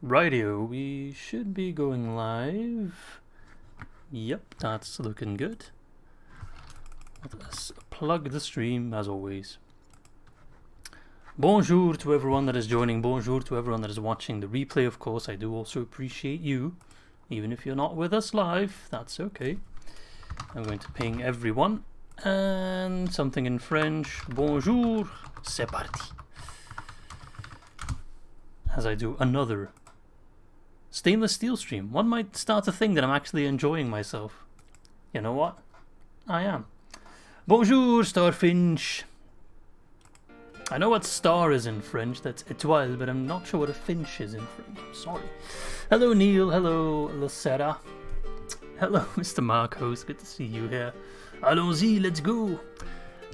Rightio, we should be going live. Yep, that's looking good. Let's plug the stream as always. Bonjour to everyone that is joining, bonjour to everyone that is watching the replay, of course. I do also appreciate you, even if you're not with us live, that's okay. I'm going to ping everyone, and something in French, bonjour, c'est parti. As I do another stainless steel stream. One might start to think that I'm actually enjoying myself. You know what? I am. Bonjour, Starfinch. I know what star is in French, that's étoile, but I'm not sure what a finch is in French. I'm sorry. Hello, Neil. Hello, Lucera. Hello, Mr. Marcos. Good to see you here. Allons-y, let's go.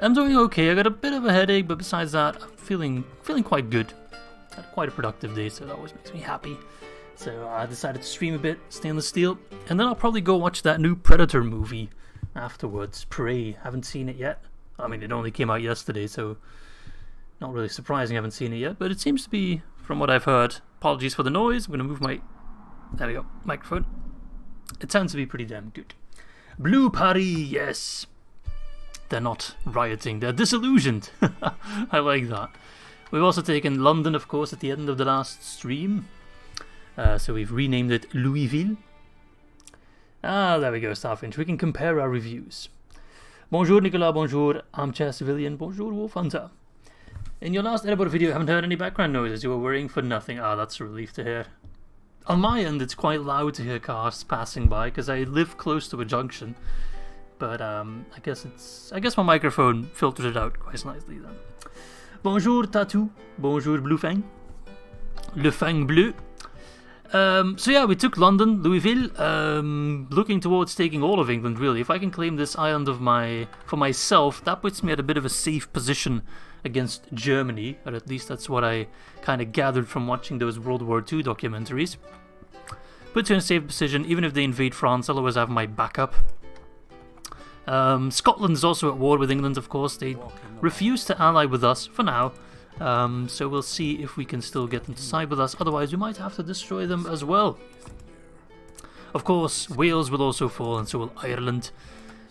I'm doing okay. I got a bit of a headache, but besides that, I'm feeling quite good. Had quite a productive day, so that always makes me happy. So I decided to stream a bit, stainless steel, and then I'll probably go watch that new Predator movie afterwards. Prey, haven't seen it yet. I mean, it only came out yesterday, so not really surprising I haven't seen it yet, but it seems to be, from what I've heard, apologies for the noise, I'm going to move my, there we go, microphone. It sounds to be pretty damn good. Blue Paris, yes. They're not rioting, they're disillusioned. I like that. We've also taken London, of course, at the end of the last stream. So we've renamed it Louisville. Ah, there we go, Starfinch. We can compare our reviews. Bonjour, Nicolas. Bonjour, Armchair Civilian. Bonjour, Wolf Hunter. In your last Edinburgh video, I haven't heard any background noises. You were worrying for nothing. Ah, that's a relief to hear. On my end, it's quite loud to hear cars passing by because I live close to a junction. But I guess my microphone filtered it out quite nicely then. Bonjour, Tattoo. Bonjour, Blue Fang. Le Fang Bleu. So yeah, we took London, Louisville, looking towards taking all of England really. If I can claim this island for myself, that puts me at a bit of a safe position against Germany, or at least that's what I kind of gathered from watching those World War II documentaries. Puts you in a safe position, even if they invade France, I'll always have my backup. Scotland is also at war with England, of course. They refuse to ally with us for now. So we'll see if we can still get them to side with us, otherwise we might have to destroy them as well. Of course, Wales will also fall, and so will Ireland,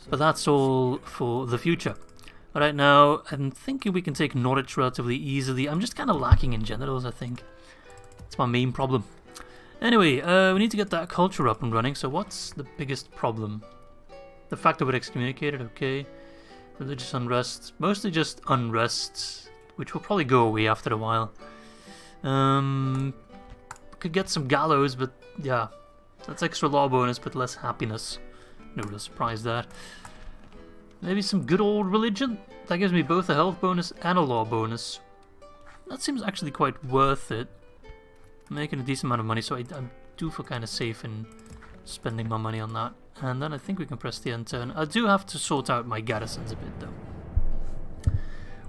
but that's all for the future. Right now, I'm thinking we can take Norwich relatively easily. I'm just kind of lacking in generals, I think. It's my main problem. Anyway, we need to get that culture up and running, so what's the biggest problem? The fact that we're excommunicated, okay. Religious unrest, mostly just unrest, which will probably go away after a while. Could get some gallows, but yeah, that's extra law bonus, but less happiness. No real surprise there. Maybe some good old religion? That gives me both a health bonus and a law bonus. That seems actually quite worth it. I'm making a decent amount of money, so I do feel kind of safe in spending my money on that. And then I think we can press the end turn. I do have to sort out my garrisons a bit, though.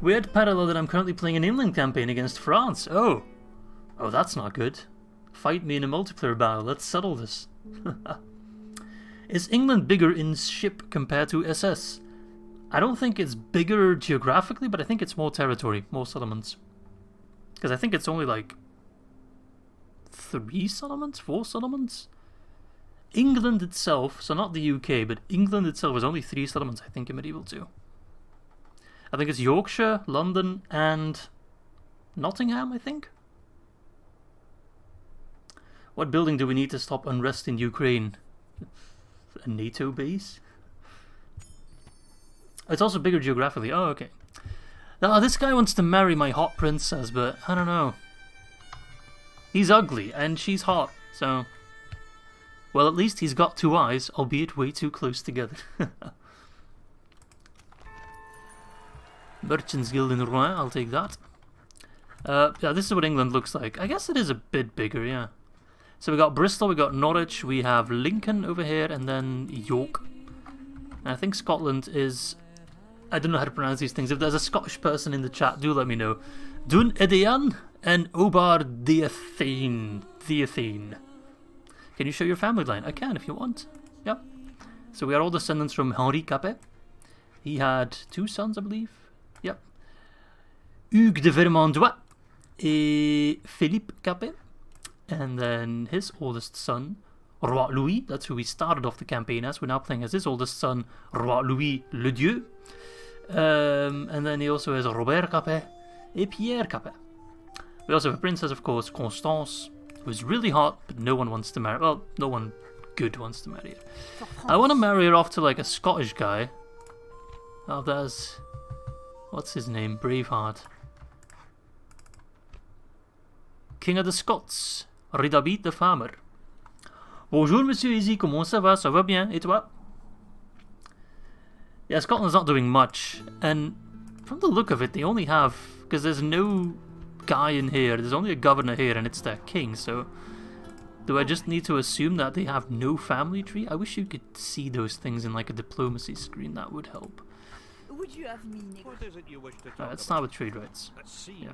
Weird parallel that I'm currently playing an inland campaign against France. Oh, that's not good. Fight me in a multiplayer battle. Let's settle this. Is England bigger in ship compared to SS? I don't think it's bigger geographically, but I think it's more territory, more settlements. Because I think it's only like 3 settlements, 4 settlements. England itself, so not the UK, but England itself is only 3 settlements, I think, in Medieval 2. I think it's Yorkshire, London, and Nottingham, I think. What building do we need to stop unrest in Ukraine? A NATO base? It's also bigger geographically. Oh, okay. Now, this guy wants to marry my hot princess, but I don't know. He's ugly, and she's hot, so... Well, at least he's got 2 eyes, albeit way too close together. Merchants Guild in Rouen, I'll take that. Yeah, this is what England looks like. I guess it is a bit bigger, yeah. So we got Bristol, we got Norwich, we have Lincoln over here, and then York. And I think Scotland is... I don't know how to pronounce these things. If there's a Scottish person in the chat, do let me know. Dun Edean and Obar Theathane. Can you show your family line? I can if you want. Yep. So we are all descendants from Henri Capet. He had 2 sons, I believe. Yep. Hugues de Vermandois et Philippe Capet. And then his oldest son, Roi Louis, that's who we started off the campaign as. We're now playing as his oldest son, Roi Louis le Dieu. And then he also has Robert Capet and Pierre Capet. We also have a princess, of course, Constance, who's really hot, but no one wants to marry. Well, no one good wants to marry her. I want to marry her off to like a Scottish guy. Oh, there's... what's his name? Braveheart. King of the Scots, Ridabit the Farmer. Bonjour, Monsieur Izzy, comment ça va? Ça va bien? Et toi? Yeah, Scotland's not doing much, and from the look of it, they only have... because there's no guy in here, there's only a governor here, and it's their king, so... do I just need to assume that they have no family tree? I wish you could see those things in like a diplomacy screen, that would help. Would you have me Alright, let's start with trade rights. Yeah.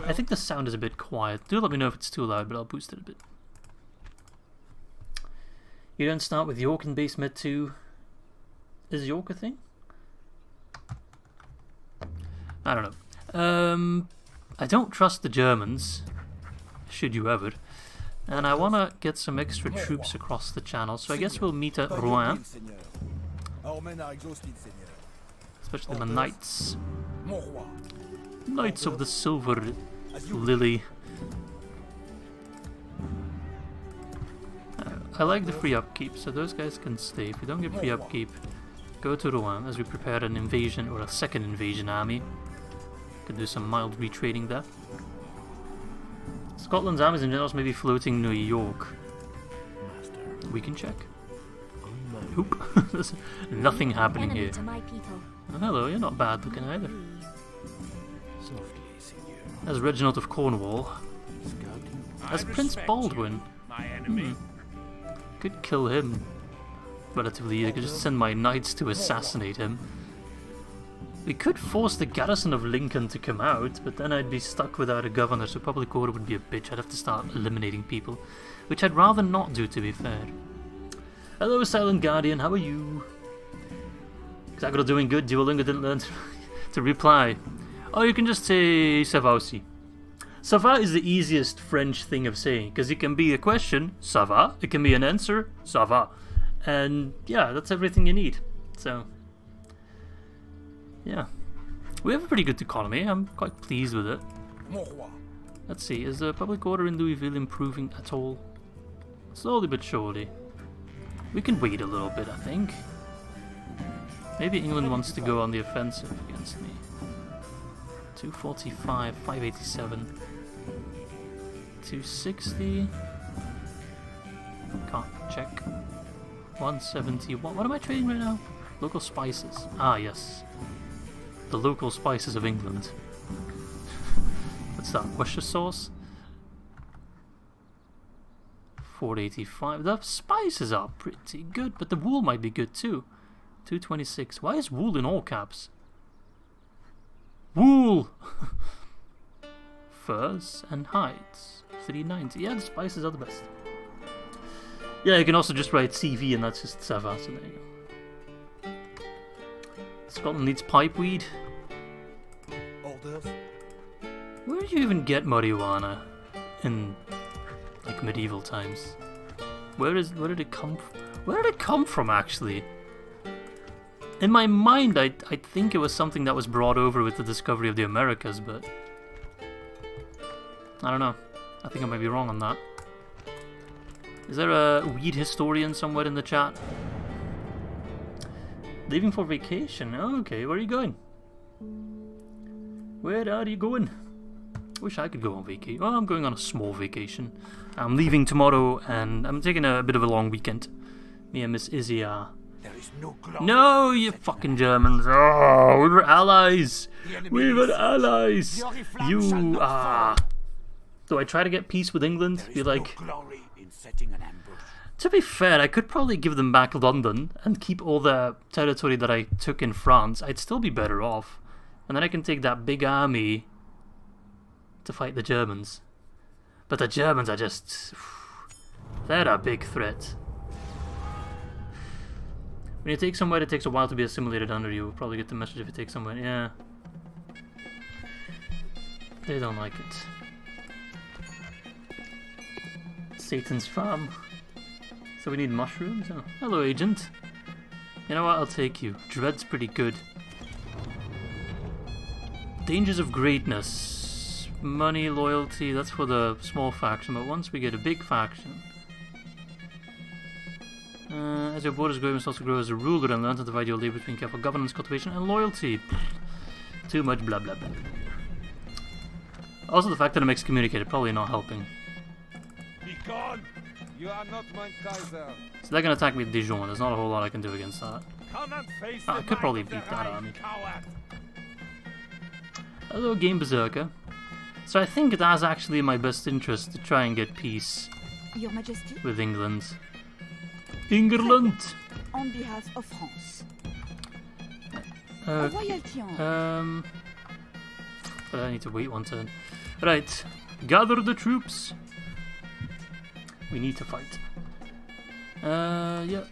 I think the sound is a bit quiet. Do let me know if it's too loud, but I'll boost it a bit. You don't start with York in base mid 2. Is York a thing? I don't know. I don't trust the Germans, should you ever. And I want to get some extra troops across the channel, so I guess we'll meet at Rouen. Especially the Knights. Knights of the Silver Lily. I like the free upkeep, so those guys can stay. If we don't get free upkeep, go to Rouen as we prepare an invasion or a second invasion army. Could do some mild retrading there. Scotland's armies in general may be floating New York. We can check. Oop. There's nothing happening here. Oh, hello, you're not bad looking either. As Reginald of Cornwall. As Prince Baldwin. Could kill him relatively easy. I could just send my knights to assassinate him. We could force the garrison of Lincoln to come out, but then I'd be stuck without a governor, so public order would be a bitch. I'd have to start eliminating people, which I'd rather not do, to be fair. Hello, Silent Guardian, how are you? Xagro doing good. Duolingo didn't learn to reply. Oh, you can just say ça va aussi. Ça va is the easiest French thing of saying, because it can be a question, ça va, it can be an answer, ça va. And yeah, that's everything you need. So, yeah. We have a pretty good economy, I'm quite pleased with it. Let's see, is the public order in Louisville improving at all? Slowly but surely. We can wait a little bit, I think. Maybe England wants to go on the offensive against me. 245, 587, 260. Can't check. 170. What am I trading right now? Local spices. Ah, yes. The local spices of England. What's that? Worcestershire sauce? 485. The spices are pretty good, but the wool might be good too. 226. Why is wool in all caps? Wool! Furs and hides. 390. Yeah, the spices are the best. Yeah, you can also just write CV and that's just Sava, so there you go. Scotland needs pipeweed. Where did you even get marijuana in like medieval times? Where did it come from? Where did it come from actually? In my mind, I think it was something that was brought over with the discovery of the Americas, but I don't know. I think I might be wrong on that. Is there a weed historian somewhere in the chat? Leaving for vacation? Oh, okay, where are you going? Where are you going? Wish I could go on vacation. Well, I'm going on a small vacation. I'm leaving tomorrow and I'm taking a bit of a long weekend. Me and Miss Izzy are... No, you fucking Germans! Oh, we were allies! We were allies! You are... Do I try to get peace with England? Be like... To be fair, I could probably give them back London and keep all the territory that I took in France. I'd still be better off. And then I can take that big army to fight the Germans. But the Germans are just... They're a big threat. When you take somewhere, it takes a while to be assimilated under you. We'll probably get the message if you take somewhere. Yeah. They don't like it. Satan's farm. So we need mushrooms? Oh. Hello, agent. You know what? I'll take you. Dread's pretty good. Dangers of greatness. Money, loyalty, that's for the small faction, but once we get a big faction... as your borders grow, you must also grow as a ruler and learn to divide your labor between careful governance, cultivation, and loyalty. Too much blah blah blah. Also, the fact that I'm excommunicated probably not helping. Be gone! You are not my Kaiser. So they're gonna attack me at Dijon. There's not a whole lot I can do against that. Come and face I could probably beat that army. Hello, Game Berserker. So I think it is actually in my best interest to try and get peace Your Majesty, with England. England! on behalf of France. Okay. Royalty on. But I need to wait one turn. Right, gather the troops. We need to fight. Yeah.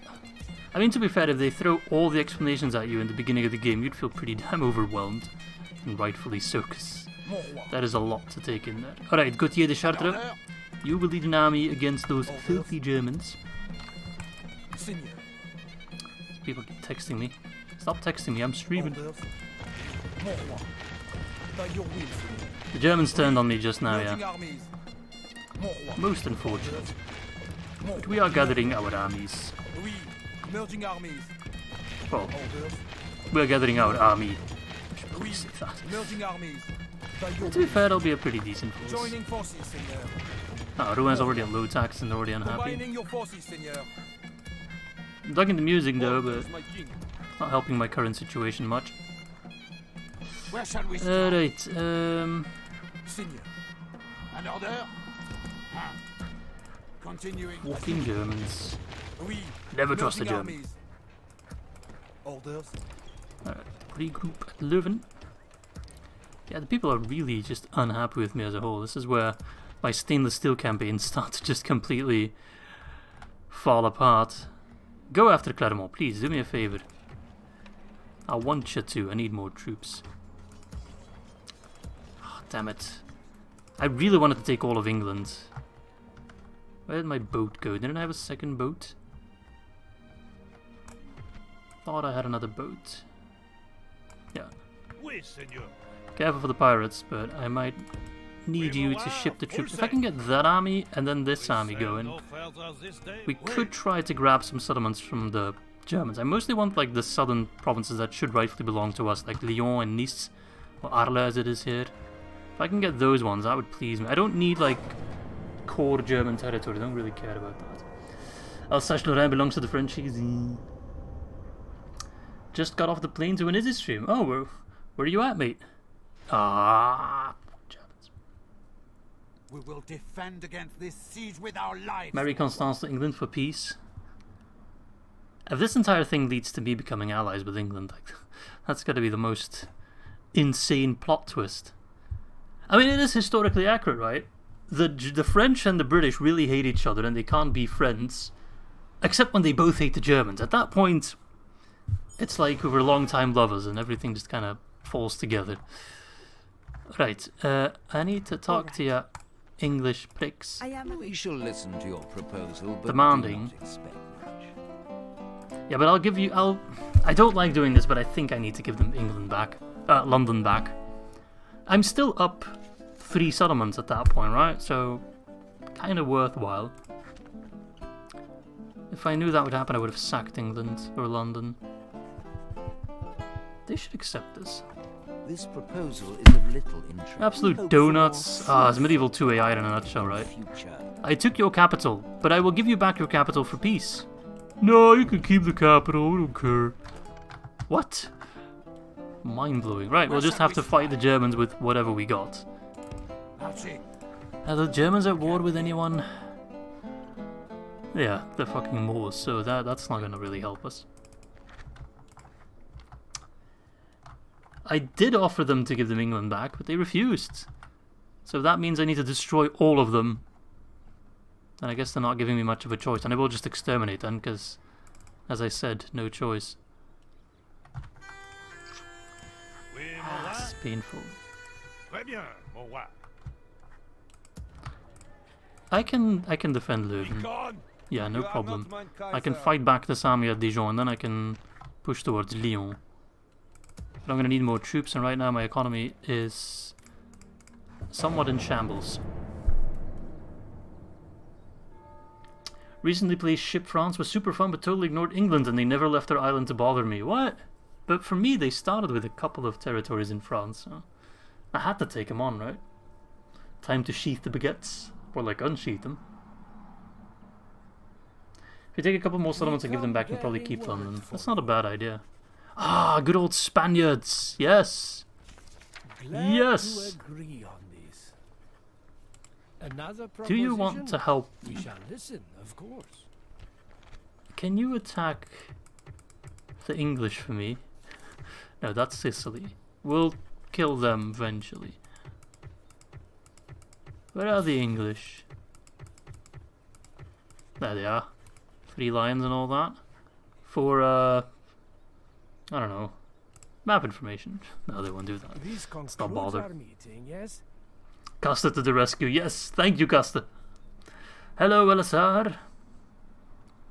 I mean, to be fair, if they throw all the explanations at you in the beginning of the game, you'd feel pretty damn overwhelmed. And rightfully so, because that is a lot to take in there. Alright, Gauthier de Chartres, you will lead an army against those filthy Germans. These people keep texting me. Stop texting me, I'm streaming. The Germans turned on me just now, yeah. Most unfortunate. But we are gathering our armies. Well, we are gathering our army. I should probably say that. To be fair, it'll be a pretty decent force. Oh, Rowan's already on low tax and already unhappy. I'm digging the music though, but it's not helping my current situation much. Right, Fucking Germans. Never trust the Germans. Alright, regroup at Leuven. Yeah, the people are really just unhappy with me as a whole. This is where my stainless steel campaigns start to just completely fall apart. Go after Clermont, please, do me a favor. I want you to, I need more troops. Oh, damn it. I really wanted to take all of England. Where did my boat go? Didn't I have a second boat? Thought I had another boat. Yeah. Careful for the pirates, but I might need you to ship the troops. If I can get that army and then this army going, we could try to grab some settlements from the Germans. I mostly want like the southern provinces that should rightfully belong to us, like Lyon and Nice, or Arles as it is here. If I can get those ones, that would please me. I don't need like core German territory, I don't really care about that. Alsace-Lorraine belongs to the French. Easy. Just got off the plane to an Izzy stream. Oh, where are you at, mate? Ah, Germans. We will defend against this siege with our lives. Marry Constance to England for peace. If this entire thing leads to me becoming allies with England, like, that's got to be the most insane plot twist. I mean, it is historically accurate, right? The French and the British really hate each other and they can't be friends, except when they both hate the Germans. At that point, it's like we were long-time lovers and everything just kind of falls together. Right, I need to talk to you English pricks. We shall listen to your proposal, but demanding. do not expect much. Yeah, but I'll give you... I don't like doing this, but I think I need to give them England back. London back. I'm still up 3 settlements at that point, right? So, kind of worthwhile. If I knew that would happen, I would have sacked England or London. They should accept this. This proposal is of little interest. Absolute donuts. Ah, it's medieval 2 AI in a nutshell, right? I took your capital, but I will give you back your capital for peace. No, you can keep the capital, we don't care. What? Mind-blowing. Right, we'll just have to fight the Germans with whatever we got. Are the Germans at war with anyone? Yeah, they're fucking Moors, so that's not gonna really help us. I did offer them to give them England back, but they refused. So that means I need to destroy all of them. And I guess they're not giving me much of a choice. And I will just exterminate them, because, as I said, no choice. This is painful. I can defend Leuven. Yeah, no problem. I can fight back this army at Dijon, and then I can push towards Lyon. But I'm gonna need more troops, and right now my economy is somewhat in shambles. Recently played SSHIP France was super fun, but totally ignored England, and they never left their island to bother me. What? But for me, they started with a couple of territories in France, so I had to take them on, right? Time to sheath the baguettes, or like unsheath them. If you take a couple more settlements and give them back, you can probably keep London. That's not a bad idea. Ah, good old Spaniards! Yes! Yes! Do you want to help? We shall listen, of course. Can you attack the English for me? No, that's Sicily. We'll kill them eventually. Where are the English? There they are. 3 lions and all that. For, I don't know. Map information. No, they won't do that. It's not bother. Yes? Costa to the rescue. Yes, thank you, Costa. Hello, Elisar.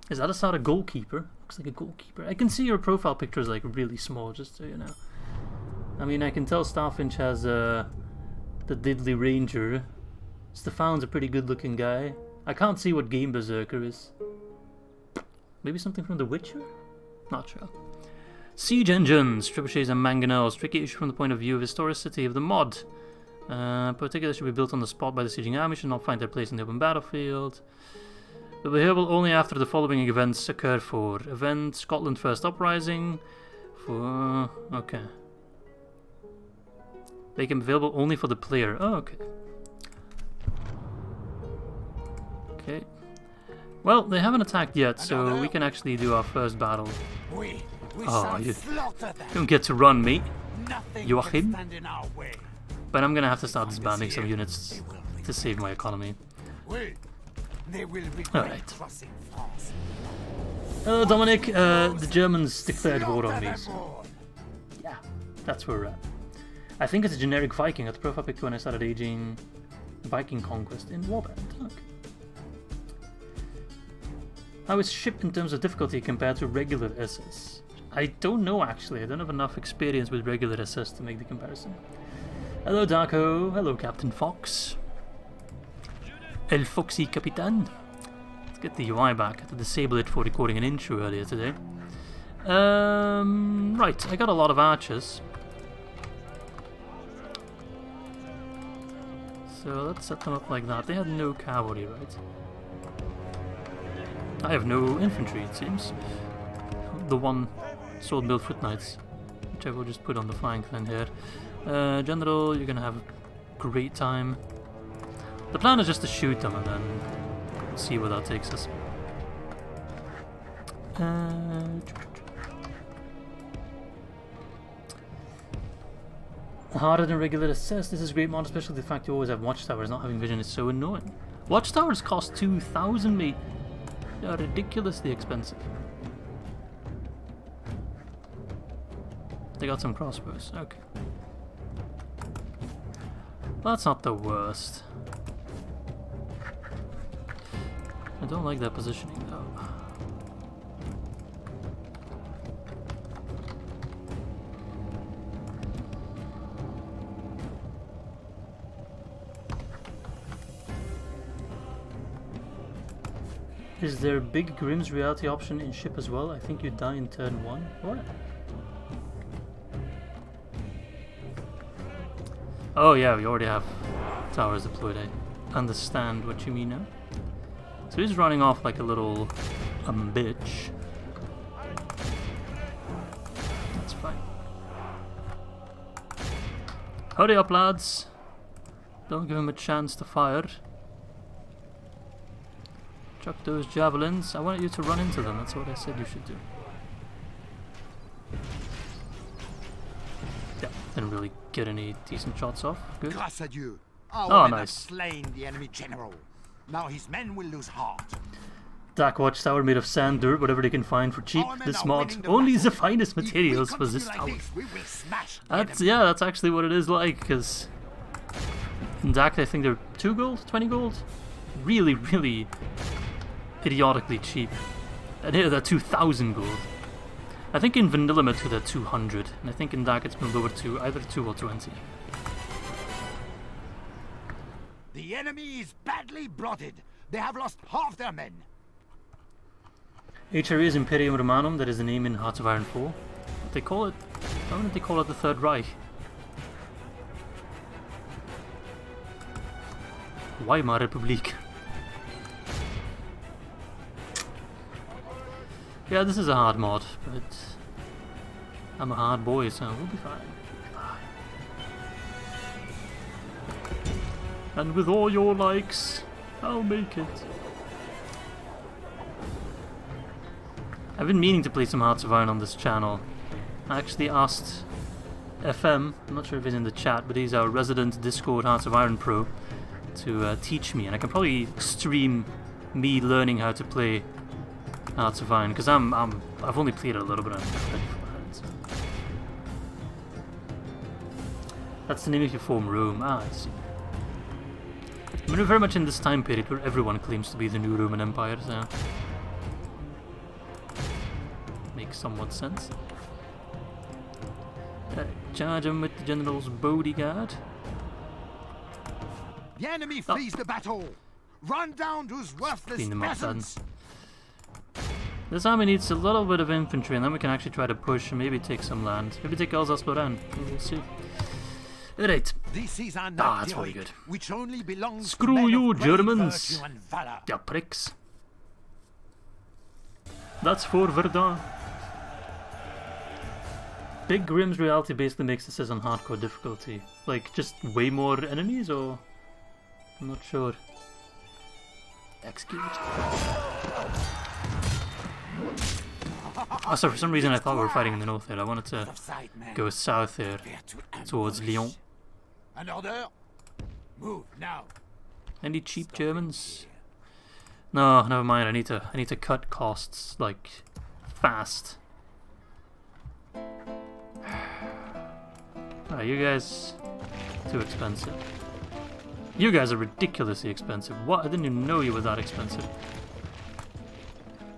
Is Elisar a goalkeeper? Looks like a goalkeeper. I can see your profile picture is like really small, just so you know. I mean, I can tell Starfinch has the Diddley Ranger. Stefan's a pretty good looking guy. I can't see what Game Berserker is. Maybe something from The Witcher? Not sure. Siege engines, trebuchets and mangonels. Tricky issue from the point of view of historicity of the mod. Particularly should be built on the spot by the sieging army, should not find their place in the open battlefield. They'll be available only after the following events occur for. Event, Scotland First Uprising. For... okay. They can be available only for the player. Oh, okay. Okay. Well, they haven't attacked yet, so we can actually do our first battle. Oh, you don't get to run, mate. Joachim. But I'm gonna have to start disbanding some units to save my economy. Alright. Hello, Dominic. The Germans declared war on me. So yeah, that's where we're at. I think it's a generic Viking. That's the profile picture when I started aging Viking conquest in Warband. Okay. How is SSHIP in terms of difficulty compared to regular SS? I don't know actually. I don't have enough experience with regular SS to make the comparison. Hello Darko, hello Captain Fox. El Foxy Capitan. Let's get the UI back. I had to disable it for recording an intro earlier today. Right, I got a lot of archers. So let's set them up like that. They had no cavalry, right? I have no infantry, it seems. The one sword-built foot knights, which I will just put on the flank line here. General, you're gonna have a great time. The plan is just to shoot them and then see where that takes us. Harder than regular SS. This is a great mod, especially the fact you always have watchtowers. Not having vision is so annoying. Watchtowers cost 2,000, mate. They are ridiculously expensive. They got some crossbows. Okay. Well, that's not the worst. I don't like that positioning though. Is there a big Grimm's reality option in SSHIP as well? I think you die in turn 1. What? Oh yeah, we already have towers deployed. I understand what you mean now. So he's running off like a little bitch. That's fine. Hurry up, lads. Don't give him a chance to fire. Chuck those javelins. I want you to run into them. That's what I said you should do. Yeah, didn't really get any decent shots off. Good. Grâce à Dieu, Oh, nice. have slain the enemy general. Now his men will lose heart. Dark Watchtower made of sand, dirt, whatever they can find for cheap. This mod only the finest materials for this tower. That's actually what it is like. Because in DAC I think they're 2 gold, 20 gold. really, really idiotically cheap. And here they're 2,000 gold. I think in Vanilla Mode 2 they're 200, and I think in Dark it's been lowered to either 2 or 20. The enemy is badly blooded. They have lost half their men. HRE is Imperium Romanum, that is the name in Hearts of Iron 4. What they call it? Why don't they call it the Third Reich? Weimar Republik. Yeah, this is a hard mod, but I'm a hard boy, so we'll be fine. And with all your likes, I'll make it. I've been meaning to play some Hearts of Iron on this channel. I actually asked FM, I'm not sure if he's in the chat, but he's our resident Discord Hearts of Iron pro, to teach me, and I can probably stream me learning how to play Hearts of Iron, because I've only played it a little bit. That's the name if you form Rome. Ah, I see. I mean, we're very much in this time period where everyone claims to be the new Roman Empire, so makes somewhat sense. Charge him with the general's bodyguard. The enemy flees the battle. Run down those worthless Clean them up, peasants. This army needs a little bit of infantry, and then we can actually try to push and maybe take some land. Maybe take Alsace-Lorraine. We'll see. Alright. This is an That's very good. which only belongs Screw to men you, of great Germans. virtue and valor. Ya pricks. That's for Verdun. Big Grimm's reality basically makes this as on hardcore difficulty. Like, just way more enemies, or? I'm not sure. Execute. Oh, so for some reason I thought we were fighting in the north there. I wanted to go south there, towards Lyon. An order? Move now. Any cheap Germans? No, never mind. I need to cut costs like fast. Alright, you guys too expensive. You guys are ridiculously expensive. What? I didn't even know you were that expensive.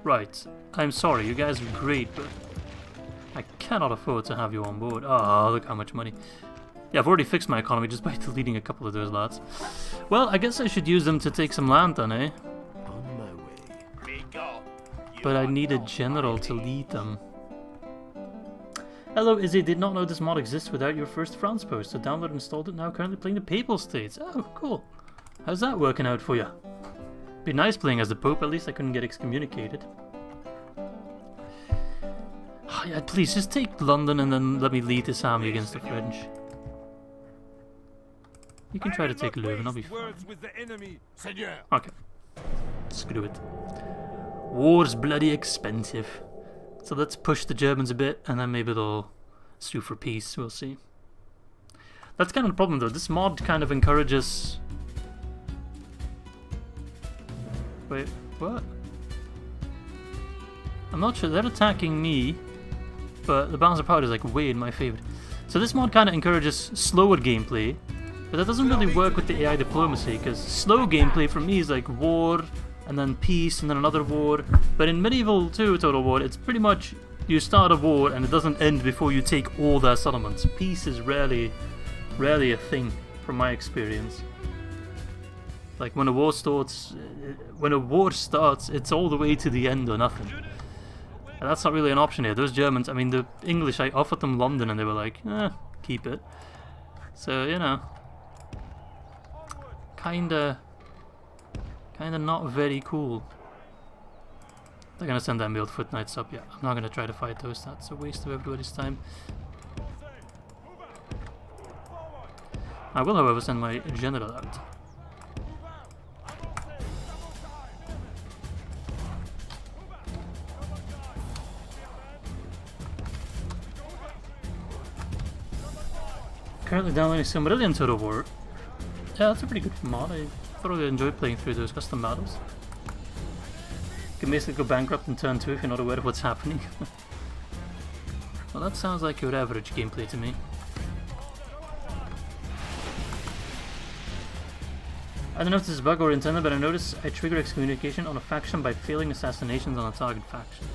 Right. I'm sorry, you guys are great, but I cannot afford to have you on board. Oh, look how much money. Yeah, I've already fixed my economy just by deleting a couple of those lads. Well, I guess I should use them to take some land then, eh? On my way. But I need a general to lead them. Hello, Izzy. Did not know this mod exists without your first France post. So download and installed it now. Currently playing the Papal States. Oh, cool. How's that working out for you? Be nice playing as the Pope. At least I couldn't get excommunicated. Oh, yeah, please just take London and then let me lead this army against the French. You can try to take Leuven. I'll be fine. Okay. Screw it. War's bloody expensive. So let's push the Germans a bit, and then maybe they'll sue for peace. We'll see. That's kind of the problem, though. This mod kind of encourages... Wait, what? I'm not sure. They're attacking me, but the balance of power is like way in my favor. So this mod kind of encourages slower gameplay, but that doesn't really work with the AI diplomacy, because slow gameplay for me is like war, and then peace, and then another war. But in Medieval 2 Total War, it's pretty much you start a war and it doesn't end before you take all their settlements. Peace is rarely a thing, from my experience. Like when a war starts, it's all the way to the end or nothing. And that's not really an option here. Those Germans, I mean, the English, I offered them London and they were like, keep it. So, you know, kinda not very cool. They're gonna send their mailed foot knights up. Yeah, I'm not gonna try to fight those. That's a waste of everybody's time. I will, however, send my general out. Currently downloading Silmarillion Total War. Yeah, that's a pretty good mod. I thoroughly enjoy playing through those custom battles. You can basically go bankrupt in turn 2 if you're not aware of what's happening. Well, that sounds like your average gameplay to me. I don't know if this is a bug or intended, but I noticed I trigger excommunication on a faction by failing assassinations on a target faction.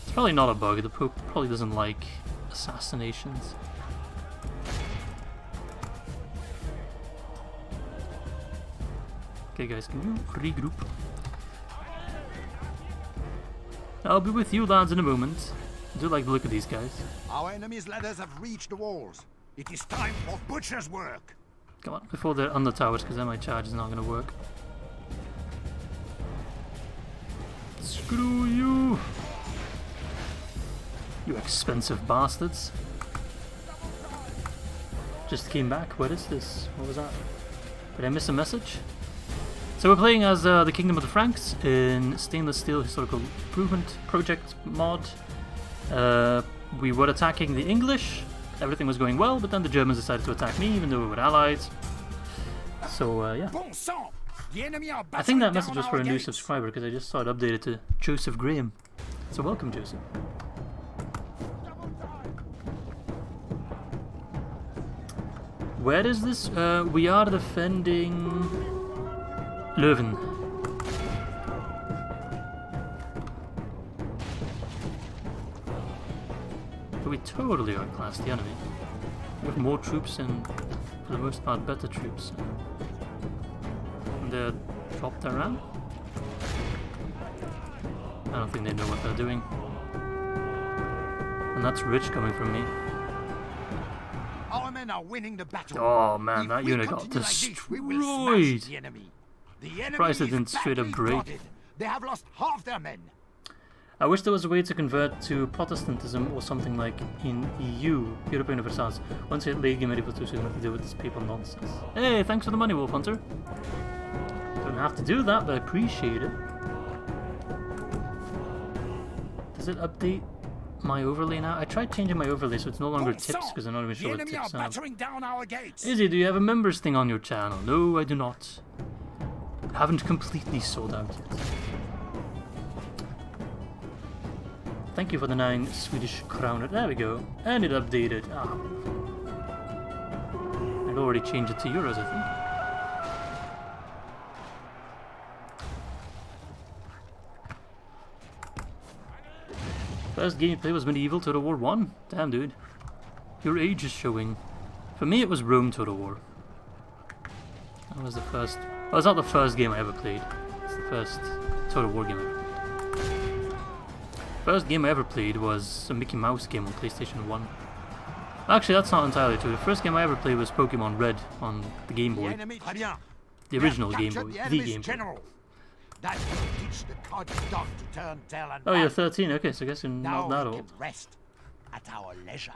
It's probably not a bug, the Pope probably doesn't like assassinations. Okay guys, can you regroup? I'll be with you lads in a moment. I do like the look of these guys. Our enemy's ladders have reached the walls. It is time for butcher's work. Come on, before they're on the towers, because then my charge is not going to work. Screw you! You expensive bastards. Just came back. What is this? What was that? Did I miss a message? So we're playing as the Kingdom of the Franks in Stainless Steel Historical Improvement Project mod. We were attacking the English. Everything was going well, but then the Germans decided to attack me, even though we were allies. So yeah. I think that message was for a new subscriber, because I just saw it updated to Joseph Graham. So welcome, Joseph. Where is this? We are defending Leuven. But we totally outclassed the enemy. With more troops and, for the most part, better troops. And they're dropped their ram? I don't think they know what they're doing. And that's rich coming from me. Our men are winning the battle. Oh man, that unit got destroyed. Surprised it didn't straight up break. They have lost half their men. I wish there was a way to convert to Protestantism or something like in EU, European Universals. Once you late game medieval too soon have to deal with this papal nonsense. Hey, thanks for the money, Wolf Hunter. Don't have to do that, but I appreciate it. Does it update my overlay now? I tried changing my overlay so it's no longer tips because I'm not even sure what tips are. Izzy, do you have a members thing on your channel? No, I do not. Haven't completely sold out yet. Thank you for the 9 Swedish kroner. There we go. And it updated. Ah. I'd already changed it to euros, I think. First gameplay was Medieval Total War 1. Damn, dude. Your age is showing. For me, it was Rome Total War. That was the first... Well, it's not the first game I ever played. It's the first Total War game I ever played. First game I ever played was a Mickey Mouse game on PlayStation 1. Actually, that's not entirely true. The first game I ever played was Pokemon Red on the Game Boy. The original Game Boy. The Game Boy. Oh, you're 13. Okay, so I guess you're not that old. Rest at our leisure.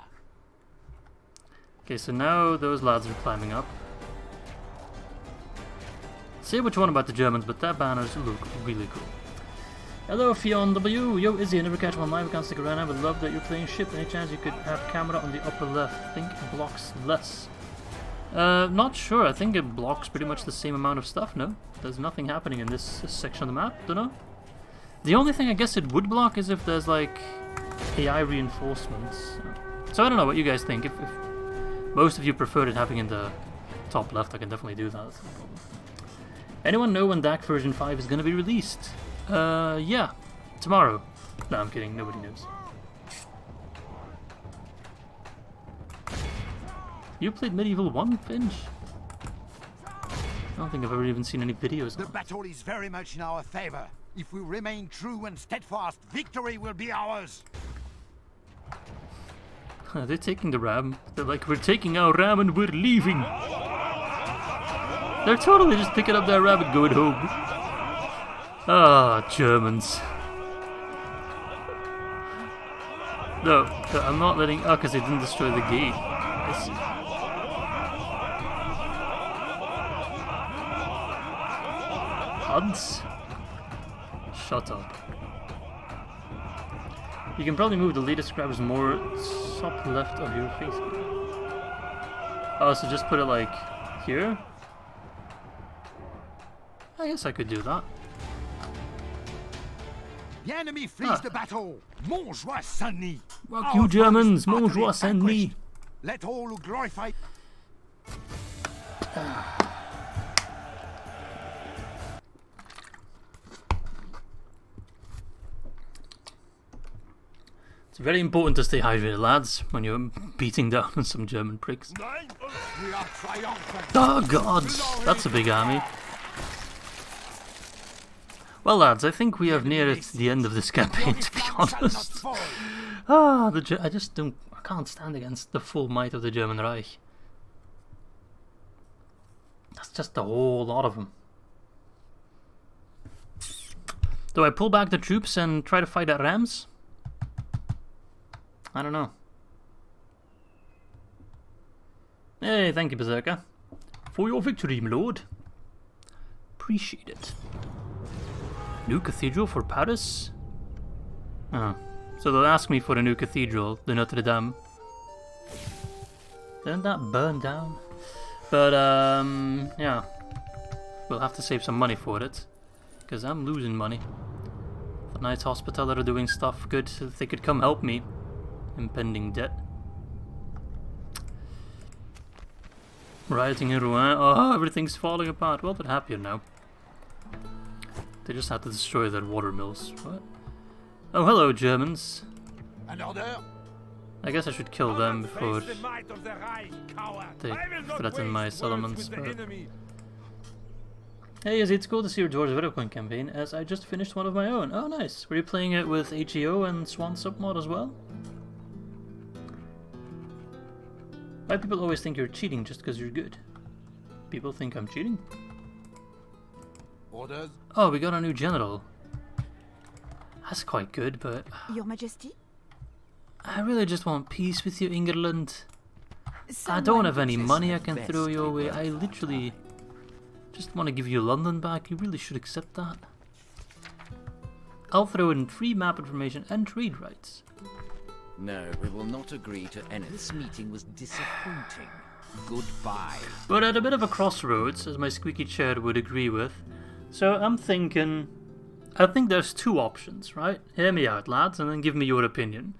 Okay, so now those lads are climbing up. Say what you want about the Germans, but their banners look really cool. Hello, Fion W. Yo, Izzy, I never catch one live. I can't stick around. I would love that you're playing SHIP. Any chance you could have camera on the upper left? Think it blocks less. Not sure. I think it blocks pretty much the same amount of stuff, no? There's nothing happening in this section of the map, don't know. The only thing I guess it would block is if there's like AI reinforcements. So I don't know what you guys think. If most of you preferred it having in the top left, I can definitely do that. Anyone know when DAC version 5 is going to be released? Yeah, tomorrow. No, I'm kidding, nobody knows. You played Medieval 1, Finch? I don't think I've ever even seen any videos. The battle is very much in our favor. If we remain true and steadfast, victory will be ours. They're taking the ram. They're like, we're taking our ram and we're leaving. They're totally just picking up their ram and going home. Ah, Germans. No, I'm not letting... Oh, because they didn't destroy the gate. I see. Huds? Shut up. You can probably move the latest scribes more top left of your face. Oh, so just put it like here? I guess I could do that. The enemy flees the battle. Montjoie, Saint-Denis. Fuck you, Germans. Montjoie, Saint-Denis. Let all who glorify. It's very important to stay hydrated, lads, when you're beating down on some German pricks. We are triumphant. Oh god, that's a big army. Well, lads, I think we have neared the end of this campaign, to be honest. Ah, I just don't... I can't stand against the full might of the German Reich. That's just a whole lot of them. Do I pull back the troops and try to fight at Rams? I don't know. Hey, thank you, Berserker. For your victory, my lord. Appreciate it. New cathedral for Paris? Oh. So they'll ask me for a new cathedral, the Notre Dame. Didn't that burn down? But, yeah. We'll have to save some money for it. Because I'm losing money. The Knights Hospitaller are doing stuff good so that they could come help me. Impending debt. Rioting in Rouen. Oh, everything's falling apart. Well, they're happier now. They just had to destroy their water mills. What? Oh, hello, Germans. An order? I guess I should kill them before they threaten my settlements. But... Hey, Izzy, it's cool to see your Dwarves of Eloquent campaign, as I just finished one of my own. Oh, nice. Were you playing it with HEO and Swan submod as well? Why people always think you're cheating just because you're good? People think I'm cheating? Orders? Oh, we got a new general. That's quite good, but... Your Majesty? I really just want peace with you, England. I Someone don't have any possesses money I the can best throw your way. people. I literally just want to give you London back. You really should accept that. I'll throw in free map information and trade rights. No, we will not agree to any. This meeting was disappointing. Goodbye. We're at a bit of a crossroads, as my squeaky chair would agree with. So I'm thinking... I think there's two options, right? Hear me out, lads, and then give me your opinion.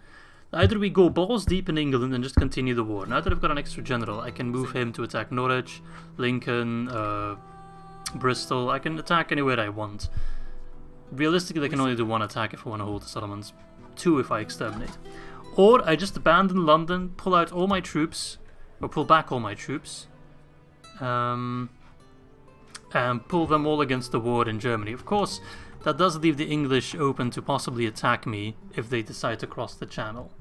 Either we go balls deep in England and just continue the war. Now that I've got an extra general, I can move him to attack Norwich, Lincoln, Bristol. I can attack anywhere I want. Realistically, I can only do one attack if I want to hold the settlements. Two if I exterminate. Or I just abandon London, pull out all my troops, or pull back all my troops, and pull them all against the war in Germany. Of course, that does leave the English open to possibly attack me if they decide to cross the channel.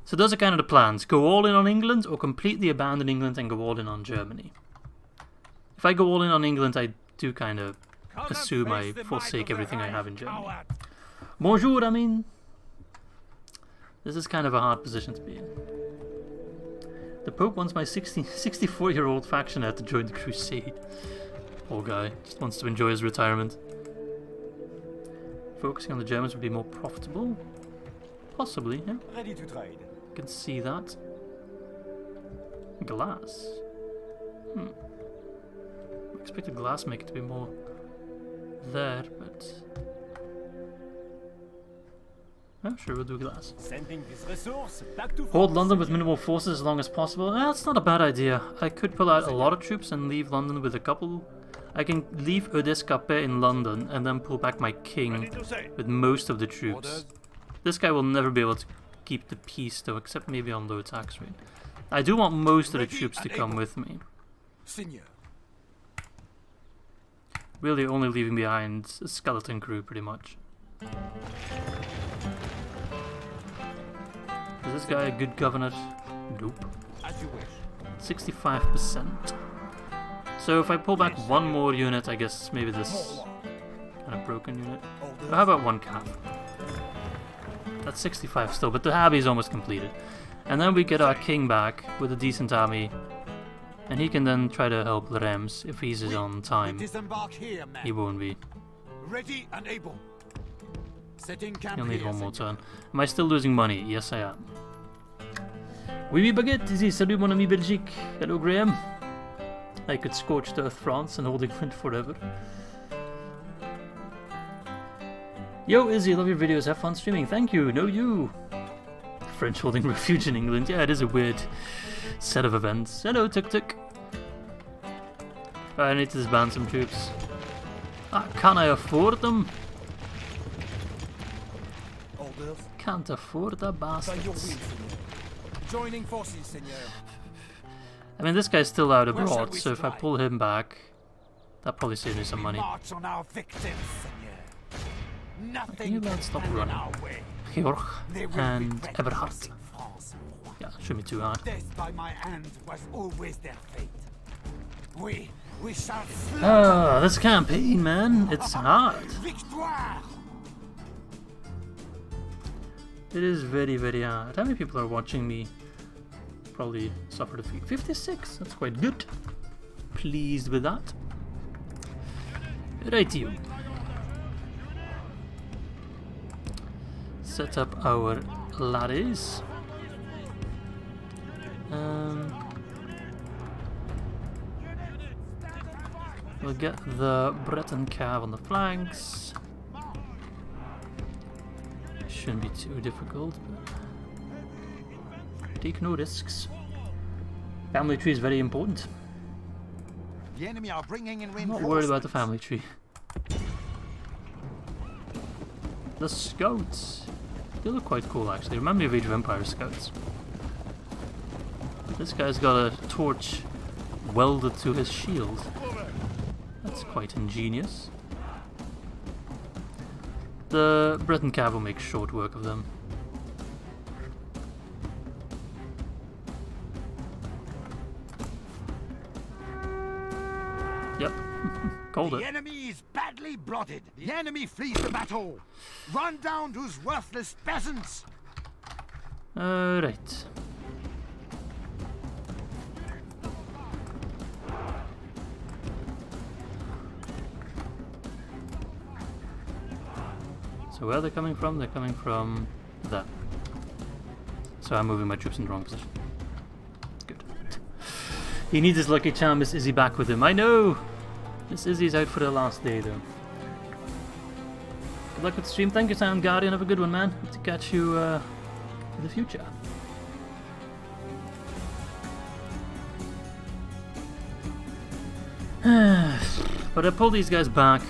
So those are kind of the plans. Go all in on England, or completely abandon England and go all in on Germany. If I go all in on England, I do kind of assume I forsake everything I have in Germany. Bonjour, I mean. This is kind of a hard position to be in. The Pope wants my 64-year-old faction head to join the crusade. Poor guy, just wants to enjoy his retirement. Focusing on the Germans would be more profitable? Possibly, yeah. Ready to trade. I can see that. Glass. I expected glassmaker to be more there, but... Oh, sure, we'll do glass. Sending this resource back to Hold France. London with minimal forces as long as possible. That's not a bad idea. I could pull out a lot of troops and leave London with a couple. I can leave Oedescapé in London and then pull back my king with most of the troops. This guy will never be able to keep the peace though, except maybe on low tax rate. I do want most of the troops to come with me. Seigneur. Really only leaving behind a skeleton crew pretty much. Is this guy a good governor? Nope. As you wish. 65%. So if I pull back one more unit, I guess maybe this kind of broken unit. Or how about one calf? That's 65 still, but the Abbey is almost completed. And then we get our king back with a decent army. And he can then try to help Reims if he's on time. Disembark here, man. He won't be. Ready and able. Setting camp He'll need here, one more Seigneur. turn. Am I still losing money? Yes, I am. Oui, oui, baguette, Izzy. Salut, mon ami Belgique. Hello, Graham. I could scorch the earth France and hold England forever. Yo, Izzy, love your videos. Have fun streaming. Thank you. No, you. French holding refuge in England. Yeah, it is a weird set of events. Hello, Tuk Tuk. I need to disband some troops. Can I afford them? orders. Can't afford the By your will, bastards. Seigneur. Joining forces, Seigneur. I mean, this guy's still out Where shall abroad, we so if I strike? pull him back, that probably saves me some money. March on our victims, Seigneur. Can you Nothing lads stop can stand in running? our way. Georg They will and regret Eberhard. crossing France. Yeah, should be too hard. Death by my hand was always their fate. We shall Ah, this campaign, man, it's hard. Victoire! It is very, very hard. How many people are watching me? Probably suffer defeat. 56, that's quite good. Pleased with that. Right, you. Set up our ladders. We'll get the Breton Cav on the flanks. Shouldn't be too difficult, but take no risks. Family tree is very important. The enemy are bringing in I'm not reinforcements. worried about the family tree. The scouts. They look quite cool actually. Remind me of Age of Empires scouts. This guy's got a torch welded to his shield. That's quite ingenious. The Breton Cav will make short work of them. Yep, called The it. enemy is badly blooded. The enemy flees the battle. Run down those worthless peasants. Right. So where are they coming from? They're coming from that. So I'm moving my troops in the wrong position. Good. He needs his lucky charm, Miss Izzy back with him. I know! Miss Izzy's out for the last day though. Good luck with the stream. Thank you, Sound Guardian. Have a good one, man. Hope to catch you in the future. But I pull these guys back.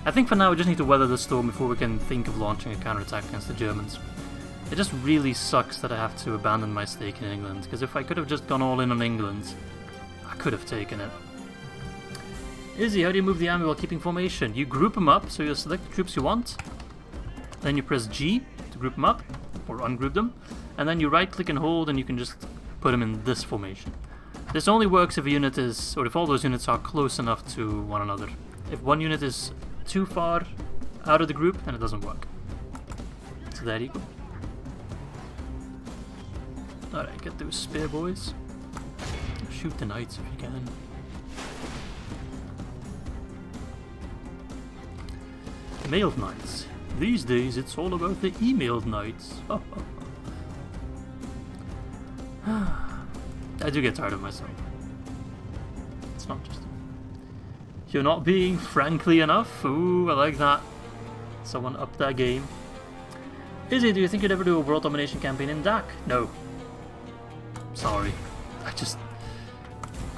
I think for now we just need to weather the storm before we can think of launching a counterattack against the Germans. It just really sucks that I have to abandon my stake in England, because if I could have just gone all in on England, I could have taken it. Izzy, how do you move the army while keeping formation? You group them up, so you select the troops you want, then you press G to group them up, or ungroup them, and then you right click and hold and you can just put them in this formation. This only works if a unit is, or if all those units are close enough to one another. If one unit is too far out of the group, then it doesn't work. So there you go. Alright, get those spear boys. Shoot the knights if you can. Mailed knights. These days it's all about the emailed knights. I do get tired of myself. It's not just... You're not being frankly enough? Ooh, I like that. Someone up that game. Izzy, do you think you'd ever do a world domination campaign in DAC? No. Sorry.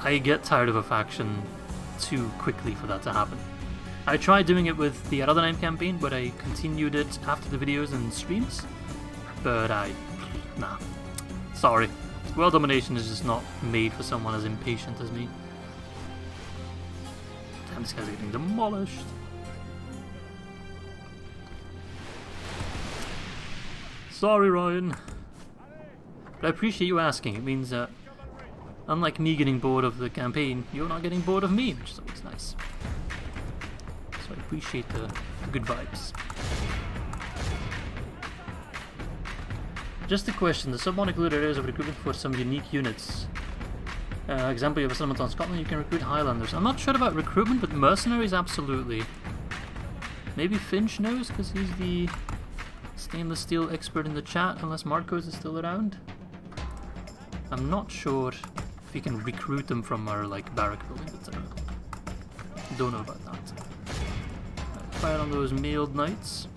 I get tired of a faction too quickly for that to happen. I tried doing it with the Aradanheim campaign, but I continued it after the videos and streams. But nah. Sorry. World domination is just not made for someone as impatient as me. Damn, these guys are getting demolished. Sorry, Ryan. But I appreciate you asking. It means that, unlike me getting bored of the campaign, you're not getting bored of me, which is always nice. So I appreciate the good vibes. Just a question, the sub-Monic include areas of recruitment for some unique units. Example, you have a settlement on Scotland, you can recruit Highlanders. I'm not sure about recruitment, but mercenaries, absolutely. Maybe Finch knows, because he's the stainless steel expert in the chat, unless Marcos is still around. I'm not sure if you can recruit them from our, like, barrack buildings, etc. Don't know about that. Right, fire on those mailed knights.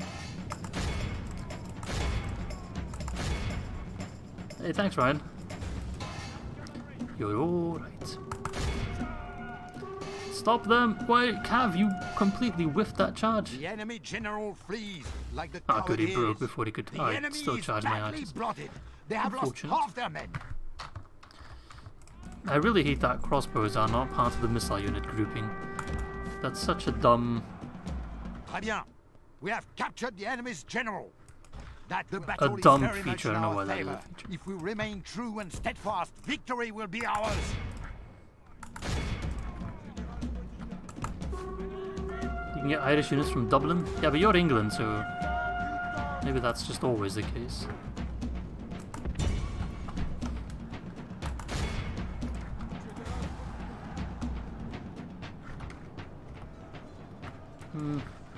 Hey, thanks, Ryan. You're alright. Let's Stop them! Why, Cav, you completely whiffed that charge. The enemy general flees like the Ah, coward good, he is. broke before he could. The I enemy still is charge my badly axes. blotted. They have lost Unfortunate. half their men. I really hate that crossbows are not part of the missile unit grouping. That's such a dumb... Très bien. We have captured the enemy's general. That the battle dumb is very feature, much in no our way that is a favor. feature. If we remain true and steadfast, victory will be ours. You can get Irish units from Dublin? Yeah, but you're England, so... maybe that's just always the case.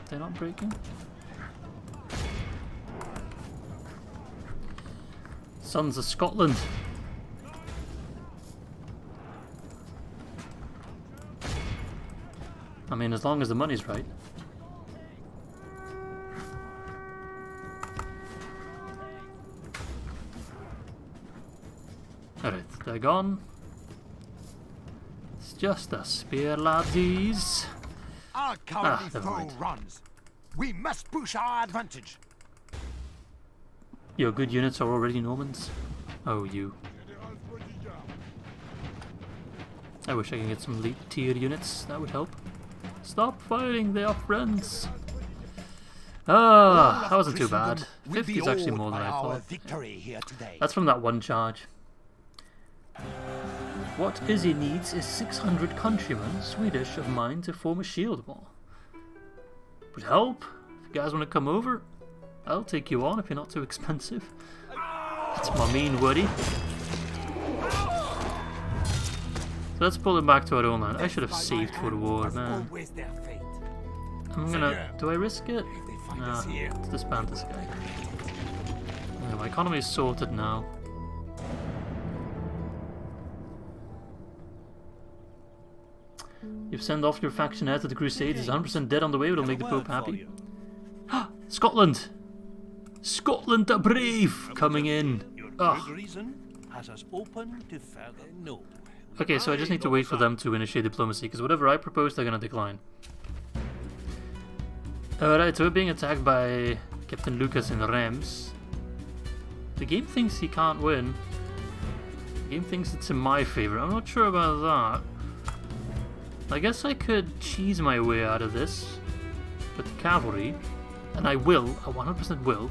They're not breaking? Sons of Scotland. I mean, as long as the money's right. Alright, they're gone. It's just a spear, laddies. Our cowardly never foe mind. runs. We must push our advantage. Your good units are already Normans. Oh, you. I wish I could get some elite tier units. That would help. Stop fighting, they are friends. Ah, that wasn't too bad. 50 is actually more than I thought. Victory here today. That's from that one charge. What Izzy needs is 600 countrymen, Swedish, of mine to form a shield wall. Would help. If you guys want to come over, I'll take you on if you're not too expensive. That's my mean Woody. So let's pull him back to our own land. I should have saved for the war, man. I'm gonna... do I risk it? Nah, let's disband this guy. Yeah, my economy is sorted now. You've sent off your faction head to the Crusades. Is 100% dead on the way. It'll make the Pope happy. Scotland! Scotland the brave! Coming in. Okay, so I just need to wait for them to initiate diplomacy, because whatever I propose, they're gonna decline. Alright, so we're being attacked by Captain Lucas in Reims. The game thinks he can't win. The game thinks it's in my favor. I'm not sure about that. I guess I could cheese my way out of this with the cavalry, and I will, I 100% will.